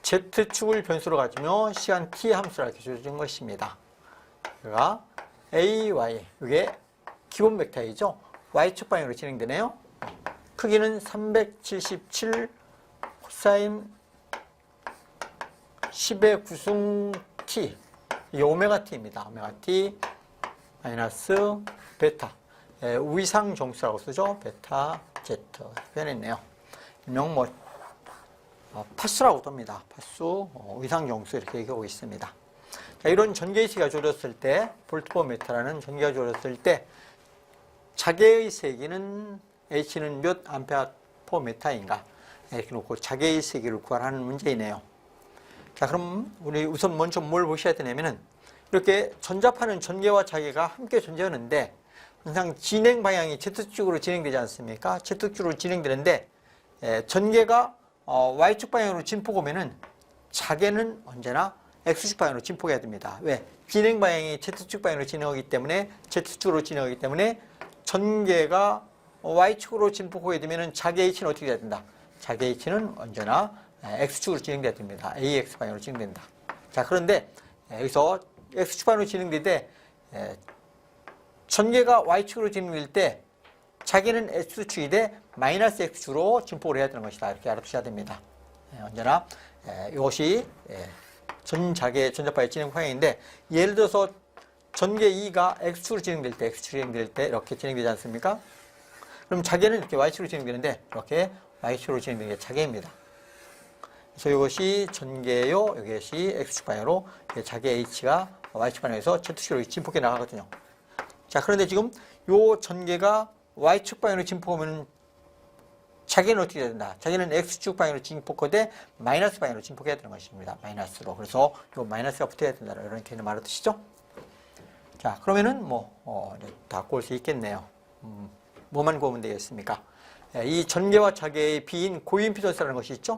Z축을 변수로 가지며 시간 t 함수를 이렇게 주어진 것입니다. 그가 A, Y, 이게 기본 벡터이죠. Y축 방향으로 진행되네요. 크기는 377 코사인 10의 구승 t, 이게 오메가 t입니다. 오메가 t 마이너스 베타, 위상 정수라고 쓰죠. 베타 Z 표현했네요. 일명 파수라고도 합니다. 파수, 위상 정수 이렇게 얘기하고 있습니다. 자, 이런 전개시가 주어졌을 때, 볼트포미터라는 전개가 주어졌을 때 자개의 세기는 H는 몇 암페어 포 메타인가 이렇게 놓고 자개의 세기를 구하라는 문제이네요. 자, 그럼 우리 우선 먼저 뭘 보셔야 되냐면은 이렇게 전자파는 전개와 자개가 함께 존재하는데 항상 진행 방향이 Z축으로 진행되지 않습니까? Z축으로 진행되는데 전개가 Y축 방향으로 진폭 오면은 자개는 언제나 X축 방향으로 진폭해야 됩니다. 왜? 진행 방향이 Z축 방향으로 진행하기 때문에 Z축으로 진행하기 때문에 전개가 Y축으로 진폭하게 되면은 자개 H는 어떻게 돼야 된다? 자개 H는 언제나 X축으로 진행돼야 됩니다. AX 방향으로 진행된다. 자, 그런데 여기서 X축 방향으로 진행될 때 전개가 Y축으로 진행될 때 자개는 X축이 돼 마이너스 X축으로 진폭을 해야 되는 것이다. 이렇게 알아두셔야 됩니다. 언제나 이것이 전자개, 전자파의 진행 방향인데 예를 들어서 전개 2가 X축으로 진행될 때, X축으로 진행될 때 이렇게 진행되지 않습니까? 그럼 자개는 이렇게 Y축으로 진행되는데 이렇게 Y축으로 진행되는 게 자개입니다. 그래서 이것이 전개요, 이것이 X축 방향으로 자개 H가 Y축 방향에서 Z축으로 진폭해 나가거든요. 자, 그런데 지금 요 전개가 Y축 방향으로 진폭하면 자개는 어떻게 된다? 자개는 X축 방향으로 진폭하되 마이너스 방향으로 진폭해야 되는 것입니다. 마이너스로. 그래서 요 마이너스가 붙어야 된다. 이런 개념 알아두시죠? 자, 그러면은 다 구할 수 있겠네요. 뭐만 구하면 되겠습니까? 이 전개와 자개의 비인 고임피던스라는 것이 있죠?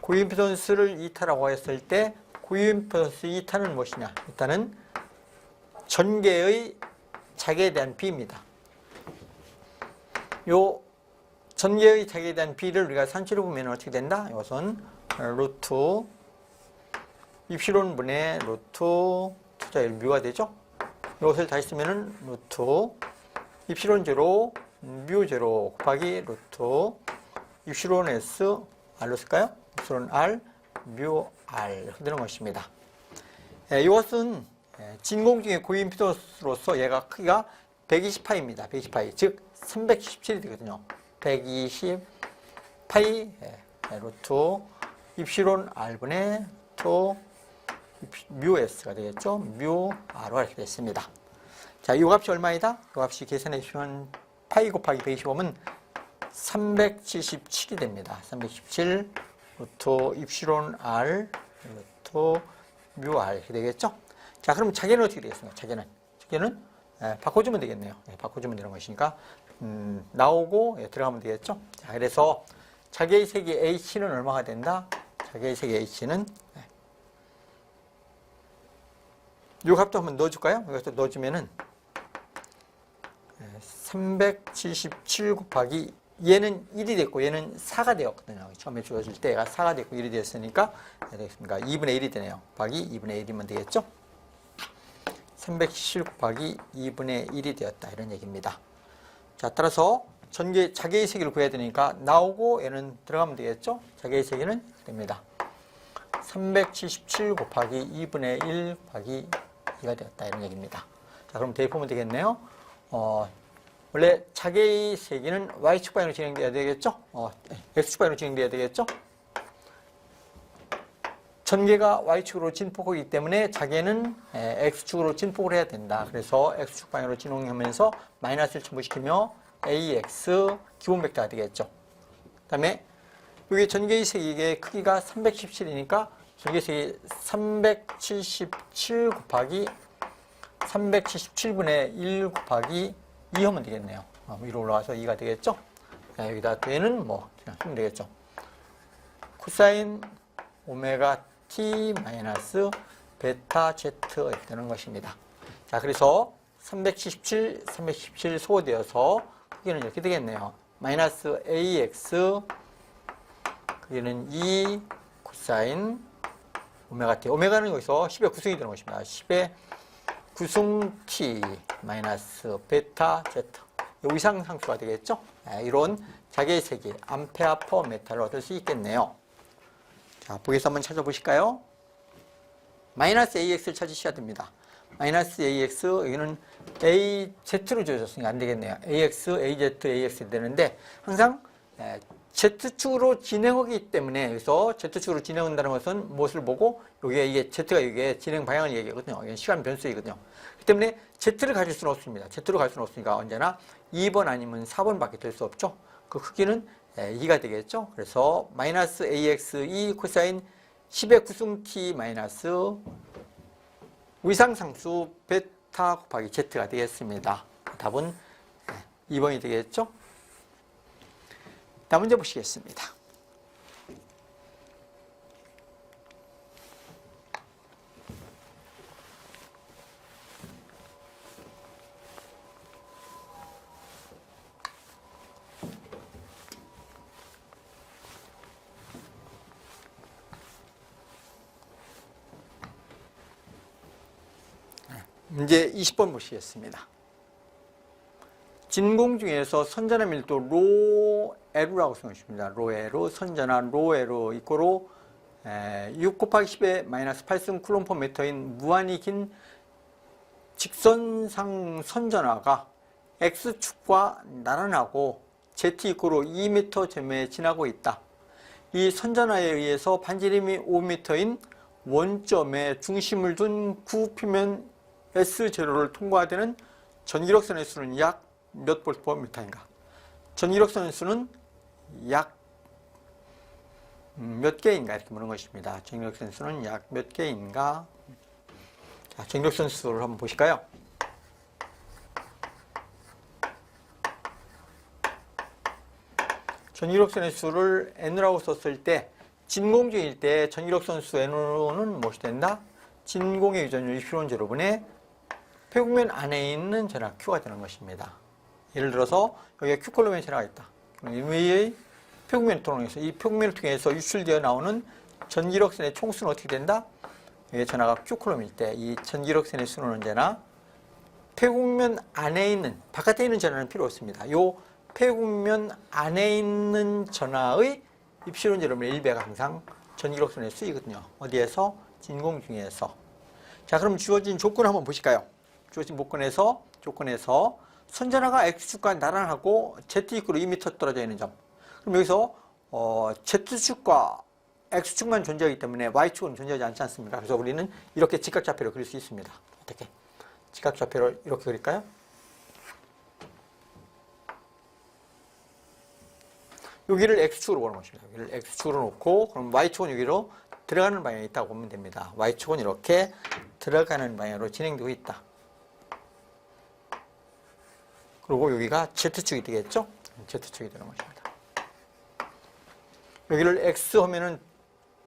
고임피던스를 이타라고 했을 때 고임피던스 이타는 무엇이냐? 일단은 전개의 자개에 대한 비입니다. 요 전개의 자개에 대한 비를 우리가 산치로 보면 어떻게 된다? 이것은 루트 입시론 분의 루트 투자율 뮤가 되죠? 이것을 다시 쓰면은 루트 입시론 제로 뮤 제로 곱하기 루트 입시론 S R로 쓸까요? 입시론 R 뮤 R 이렇게 되는 것입니다. 이것은 진공중의 고임피던스로서 얘가 크기가 120파이입니다. 120파이 즉 317이 되거든요. 120파이 루트 입시론 R분의 또 뮤 S가 되겠죠. 뮤 R가 이렇게 됐습니다. 자, 이 값이 얼마이다? 이 값이 계산해 주시면 파이 곱하기 125면 377이 됩니다. 317 루트 입시론 R 루트 뮤 R 이렇게 되겠죠. 자, 그럼 자개는 어떻게 되겠습니까? 자개는 바꿔주면 되겠네요. 바꿔주면 되는 것이니까 나오고 들어가면 되겠죠. 자, 그래서 자개의 세기 H는 얼마가 된다? 자개의 세기 H는 이 값도 한번 넣어줄까요? 이것도 넣어주면은 377 곱하기 얘는 1이 됐고 얘는 4가 되었거든요. 처음에 주어질 때 얘가 4가 됐고 1이 되었으니까 되겠습니까? 2분의 1이 되네요. 곱하기 2분의 1이면 되겠죠? 377 곱하기 2분의 1이 되었다. 이런 얘기입니다. 자, 따라서 자개의 세기를 구해야 되니까 나오고 얘는 들어가면 되겠죠? 자개의 세기는 됩니다. 377 곱하기 2분의 1 곱하기 2가 되었다. 이런 얘기입니다. 자, 그럼 대입하면 되겠네요. 원래 자개의 세기는 y축 방향으로 진행돼야 되겠죠? x축 방향으로 진행돼야 되겠죠? 전개가 y축으로 진폭하기 때문에 자개는 x축으로 진폭을 해야 된다. 그래서 x축 방향으로 진행하면서 마이너스를 첨부시키며 ax 기본 벡터가 되겠죠. 그 다음에 여기 전개의 세기의 크기가 317이니까 전개의 세기 377 곱하기 377분의 1 곱하기 2 하면 되겠네요. 위로 올라가서 2가 되겠죠. 자, 여기다 뒤에는 뭐 그냥 쓰면 되겠죠. 코사인 오메가 t 마이너스 베타 z 이렇게 되는 것입니다. 자, 그래서 377 소거되어서 크기는 이렇게 되겠네요. 마이너스 ax 크기는 2 코사인 오메가 t. 오메가는 여기서 10의 구승이 되는 것입니다. 10의 구승 t 마이너스 베타 z. 요 이상 상수가 되겠죠? 이런 자개의 세기 암페어 퍼 메타를 얻을 수 있겠네요. 자, 보기에서 한번 찾아보실까요? 마이너스 AX를 찾으셔야 됩니다. 마이너스 AX, 여기는 AZ로 주어졌으니까 안 되겠네요. AX, AZ, AX 되는데, 항상 Z축으로 진행하기 때문에, 여기서 Z축으로 진행한다는 것은 무엇을 보고, 이게 Z가 이게 진행 방향을 얘기하거든요. 이게 시간 변수이거든요. 그렇기 때문에 Z를 가질 수는 없습니다. Z로 갈 수는 없으니까 언제나 2번 아니면 4번 밖에 될 수 없죠. 그 크기는 2가 되겠죠. 그래서 마이너스 AX 2 코사인 10의 구승 t 마이너스 위상상수 베타 곱하기 z가 되겠습니다. 답은 2번이 되겠죠. 다음 문제 보시겠습니다. 문제 20번 보시겠습니다. 진공 중에서 선전화 밀도 로 L라고 쓰십니다. 로 L, 선전화 로 L 이꼬로 6 곱하기 10의 마이너스 8승 쿨롬 퍼 미터인 무한히 긴 직선상 선전화가 X축과 나란하고 Z 이꼬로 2m 점에 지나고 있다. 이 선전화에 의해서 반지름이 5m인 원점에 중심을 둔 구표면 S0를 통과되는 전기력선의 수는 약 몇 볼트 퍼 미터인가? 전기력선의 수는 약 몇 개인가? 이렇게 묻는 것입니다. 전기력선의 수는 약 몇 개인가? 자, 전기력선 수를 한번 보실까요? 전기력선의 수를 N이라고 썼을 때 진공 중일 때 전기력선 수 N으로는 무엇이 된다? 진공의 유전율 E표론 제로분의 폐국면 안에 있는 전하 Q가 되는 것입니다. 예를 들어서 여기에 Q콜롬의 전하가 있다. 이 폐국면을 통해서 이 폐국면을 통해서 유출되어 나오는 전기력선의 총수는 어떻게 된다? 여기 전하가 Q콜롬일 때 이 전기력선의 수는 언제나 폐국면 안에 있는 바깥에 있는 전하는 필요 없습니다. 이 폐국면 안에 있는 전하의 입실론 제로분의 1배가 항상 전기력선의 수이거든요. 어디에서? 진공 중에서. 자, 그럼 주어진 조건을 한번 보실까요? 주어진 조건에서 선전화가 X축과 나란하고 Z-로 2m 떨어져 있는 점. 그럼 여기서 Z축과 X축만 존재하기 때문에 Y축은 존재하지 않지 않습니까? 그래서 우리는 이렇게 직각좌표를 그릴 수 있습니다. 어떻게? 직각좌표를 이렇게 그릴까요? 여기를 X축으로 보는 것입니다. 여기를 X축으로 놓고 그럼 Y축은 여기로 들어가는 방향이 있다고 보면 됩니다. Y축은 이렇게 들어가는 방향으로 진행되고 있다. 그리고 여기가 Z축이 되겠죠? Z축이 되는 것입니다. 여기를 X 하면은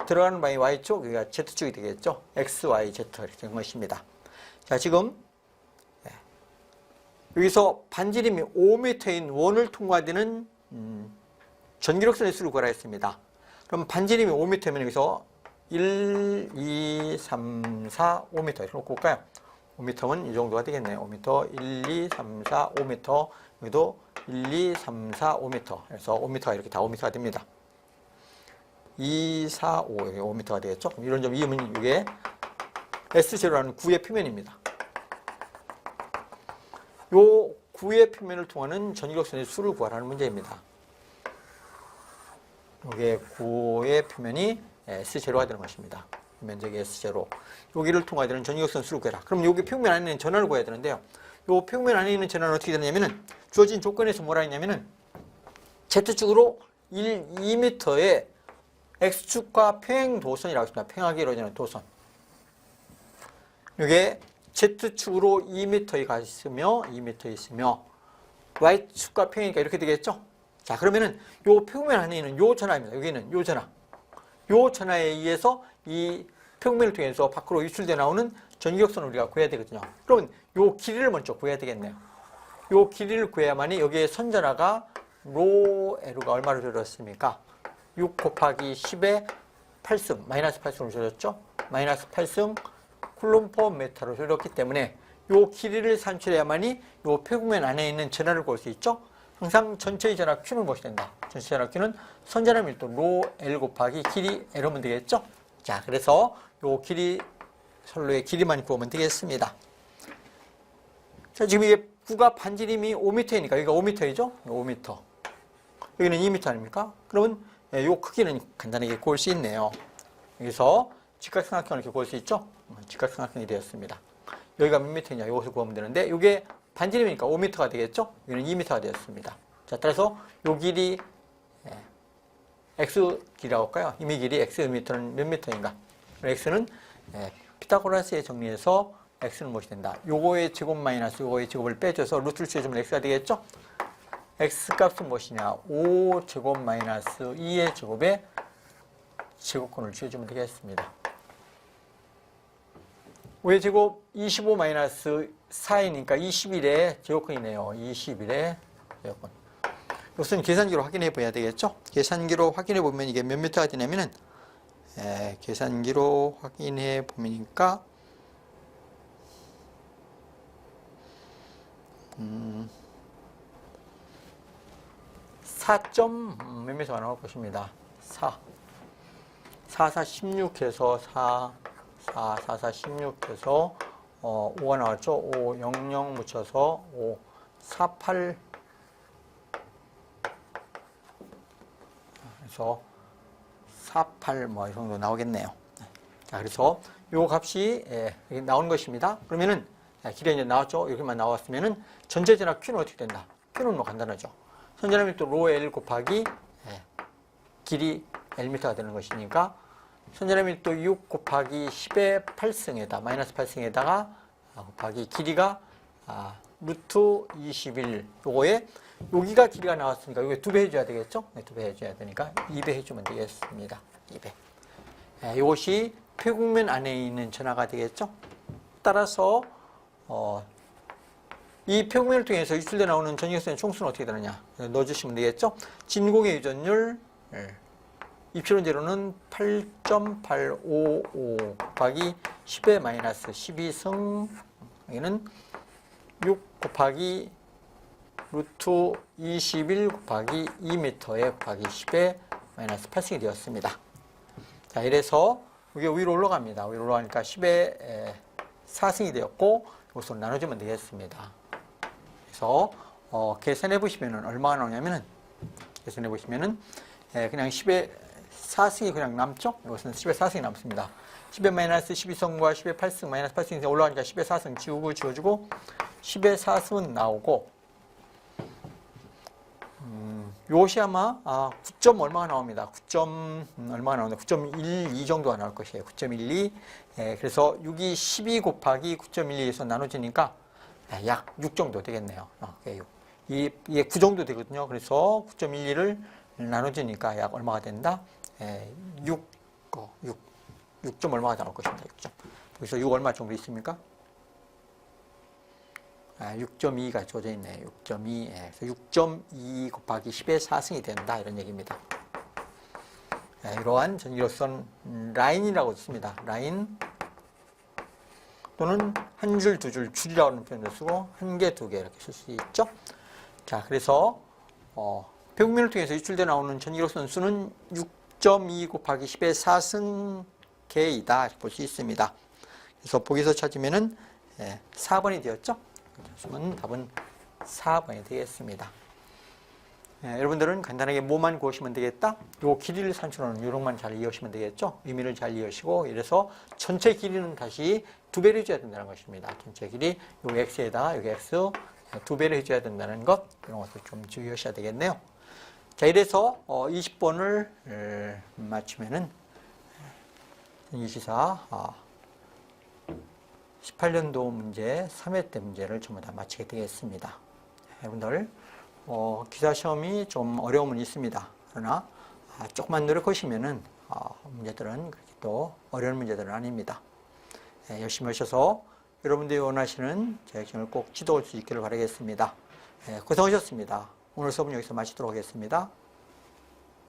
들어가는 방향이 Y축, 여기가 Z축이 되겠죠? X, Y, Z 이렇게 된 것입니다. 자, 지금 여기서 반지름이 5m인 원을 통과되는 전기력선의 수를 구하라 했습니다. 그럼 반지름이 5m면 여기서 1, 2, 3, 4, 5m 이렇게 놓고 올까요? 5m면 이 정도가 되겠네요. 5m, 1, 2, 3, 4, 5m. 여기도 1, 2, 3, 4, 5m. 그래서 5m가 이렇게 다 5m가 됩니다. 2, 4, 5, 여기 5m가 되겠죠? 이런 점 이으면 이게 S0라는 구의 표면입니다. 요 구의 표면을 통하는 전기력선의 수를 구하라는 문제입니다. 이게 구의 표면이 S0가 되는 것입니다. 면적이 S0. 여기를 통하야 되는 전기력선 수를 구해라. 그럼 여기 표면 안에 있는 전하를 구해야 되는데요. 요 표면 안에 있는 전하는 어떻게 되냐면은 주어진 조건에서 뭐라 했냐면은 Z축으로 2m의 X축과 평행 도선이라고 했습니다. 평행하게 이루어지는 도선. 이게 Z축으로 2m가 있으며 Y축과 평행이니까 이렇게 되겠죠? 자, 그러면은 요 표면 안에 있는 요 전하입니다. 여기는 요 전하. 요 전하에 의해서 이 평면을 통해서 밖으로 유출되어 나오는 전기력선을 우리가 구해야 되거든요. 그러면 요 길이를 먼저 구해야 되겠네요. 요 길이를 구해야만이 여기에 선전하가 로 L가 얼마로 줄었습니까? 6 곱하기 10의 8승, 마이너스 8승으로 줄였죠? 마이너스 8승 쿨롬/메타로 줄였기 때문에 요 길이를 산출해야만이 요 표면 안에 있는 전하를 구할 수 있죠? 항상 전체의 전하 Q는 무엇이 된다? 전체 전하 Q는 선전의 밀도 로 L 곱하기 길이 L하면 되겠죠? 자, 그래서 요 길이, 선로의 길이만 구하면 되겠습니다. 자, 지금 이게 구가 반지름이 5m이니까 여기가 5m이죠? 5m. 여기는 2m 아닙니까? 그러면 요 크기는 간단하게 구할 수 있네요. 여기서 직각삼각형을 이렇게 구할 수 있죠? 직각삼각형이 되었습니다. 여기가 몇 m냐? 이것을 구하면 되는데 이게 반지름이니까 5m가 되겠죠? 여기는 2m가 되었습니다. 자, 따라서 요 길이 x 길이라고 할까요? 임의 길이 xm는 몇 m인가? x는 피타고라스의 정리에서 x는 무엇이 된다? 요거의 제곱 마이너스 요거의 제곱을 빼줘서 루트를 취해주면 x가 되겠죠? x 값은 무엇이냐? 5제곱 마이너스 2의 제곱에 제곱근을 취해주면 되겠습니다. 5의 제곱 25 마이너스 4이니까 21의 제곱근이네요. 21의 제곱근. 이것은 계산기로 확인해 봐야 되겠죠? 계산기로 확인해 보면 이게 몇 미터가 되냐면은 계산기로 확인해 보니까 4. 몇 미터가 나올 것입니다. 4, 16해서 4, 16해서 5가 나왔죠? 5, 00 묻혀서 5, 48 그래서 48 뭐 이 정도 나오겠네요. 자, 그래서 요 값이 나온 것입니다. 그러면은 길이 이제 나왔죠? 이렇게만 나왔으면은 전체 전압 Q는 어떻게 된다? Q는 뭐 간단하죠. 선전압 밀도 로 L 곱하기 길이 L미터가 되는 것이니까 선전압 밀도 6 곱하기 10의 8승에다 마이너스 8승에다가 곱하기 길이가 루트 21 요거에 여기가 길이가 나왔으니까 이거 2배 해줘야 되겠죠? 네, 2배 해줘야 되니까 2배 해주면 되겠습니다. 2배. 이것이 표국면 안에 있는 전하가 되겠죠? 따라서 이 표국면을 통해서 유출되어 나오는 전기력선의 총수는 어떻게 되느냐? 넣어주시면 되겠죠? 진공의 유전율 입출원제로는 8.855 곱하기 10의 마이너스 12승 여기는 6 곱하기 루트 21 곱하기 2m에 곱하기 10의 마이너스 8승이 되었습니다. 자, 이래서 이게 위로 올라갑니다. 위로 올라가니까 10의 4승이 되었고 이것으로 나눠주면 되겠습니다. 그래서 계산해 보시면은 얼마가 나오냐면은 계산해 보시면은 그냥 10의 4승이 그냥 남죠? 이것은 10의 4승이 남습니다. 10의 마이너스 12승과 10의 8승 마이너스 8승이 올라가니까 10의 4승 지워주고 10의 4승은 나오고 요것이 아마 9점 얼마가 나옵니다. 9점 얼마가 나오는데 9.12 정도가 나올 것이에요. 9.12. 그래서 6이 12 곱하기 9.12에서 나눠지니까 약 6 정도 되겠네요. 이게 9 정도 되거든요. 그래서 9.12를 나눠지니까 약 얼마가 된다? 6점 얼마가 나올 것입니다. 6점. 여기서 6 얼마 정도 있습니까? 6.2가 주어져 있네요. 6.2. 그래서 6.2 곱하기 10의 4승이 된다. 이런 얘기입니다. 이러한 전기력선 라인이라고 씁니다. 라인 또는 한 줄, 두 줄, 줄이라고 하는 표현도 쓰고 한 개, 두 개 이렇게 쓸 수 있죠. 자, 그래서 표면을 통해서 유출되어 나오는 전기력선 수는 6.2 곱하기 10의 4승계이다. 볼 수 있습니다. 그래서 보기서 찾으면은 4번이 되었죠. 그러면 답은 4번이 되겠습니다. 여러분들은 간단하게 뭐만 구하시면 되겠다? 요 길이를 산출하는 요령만 잘 이해하시면 되겠죠? 의미를 잘 이해하시고, 이래서 전체 길이는 다시 2배를 해줘야 된다는 것입니다. 전체 길이 요 x에다 여기 x 2배를 해줘야 된다는 것, 이런 것을 좀 주의하셔야 되겠네요. 자, 이래서 20번을 맞추면은 24 18년도 문제 3회 때 문제를 전부 다 마치게 되겠습니다. 여러분들 기사 시험이 좀 어려움은 있습니다. 그러나 조금만 노력하시면은 문제들은 그렇게 또 어려운 문제들은 아닙니다. 열심히 하셔서 여러분들이 원하시는 자격증을 꼭 취득할 수 있기를 바라겠습니다. 고생하셨습니다. 오늘 수업은 여기서 마치도록 하겠습니다.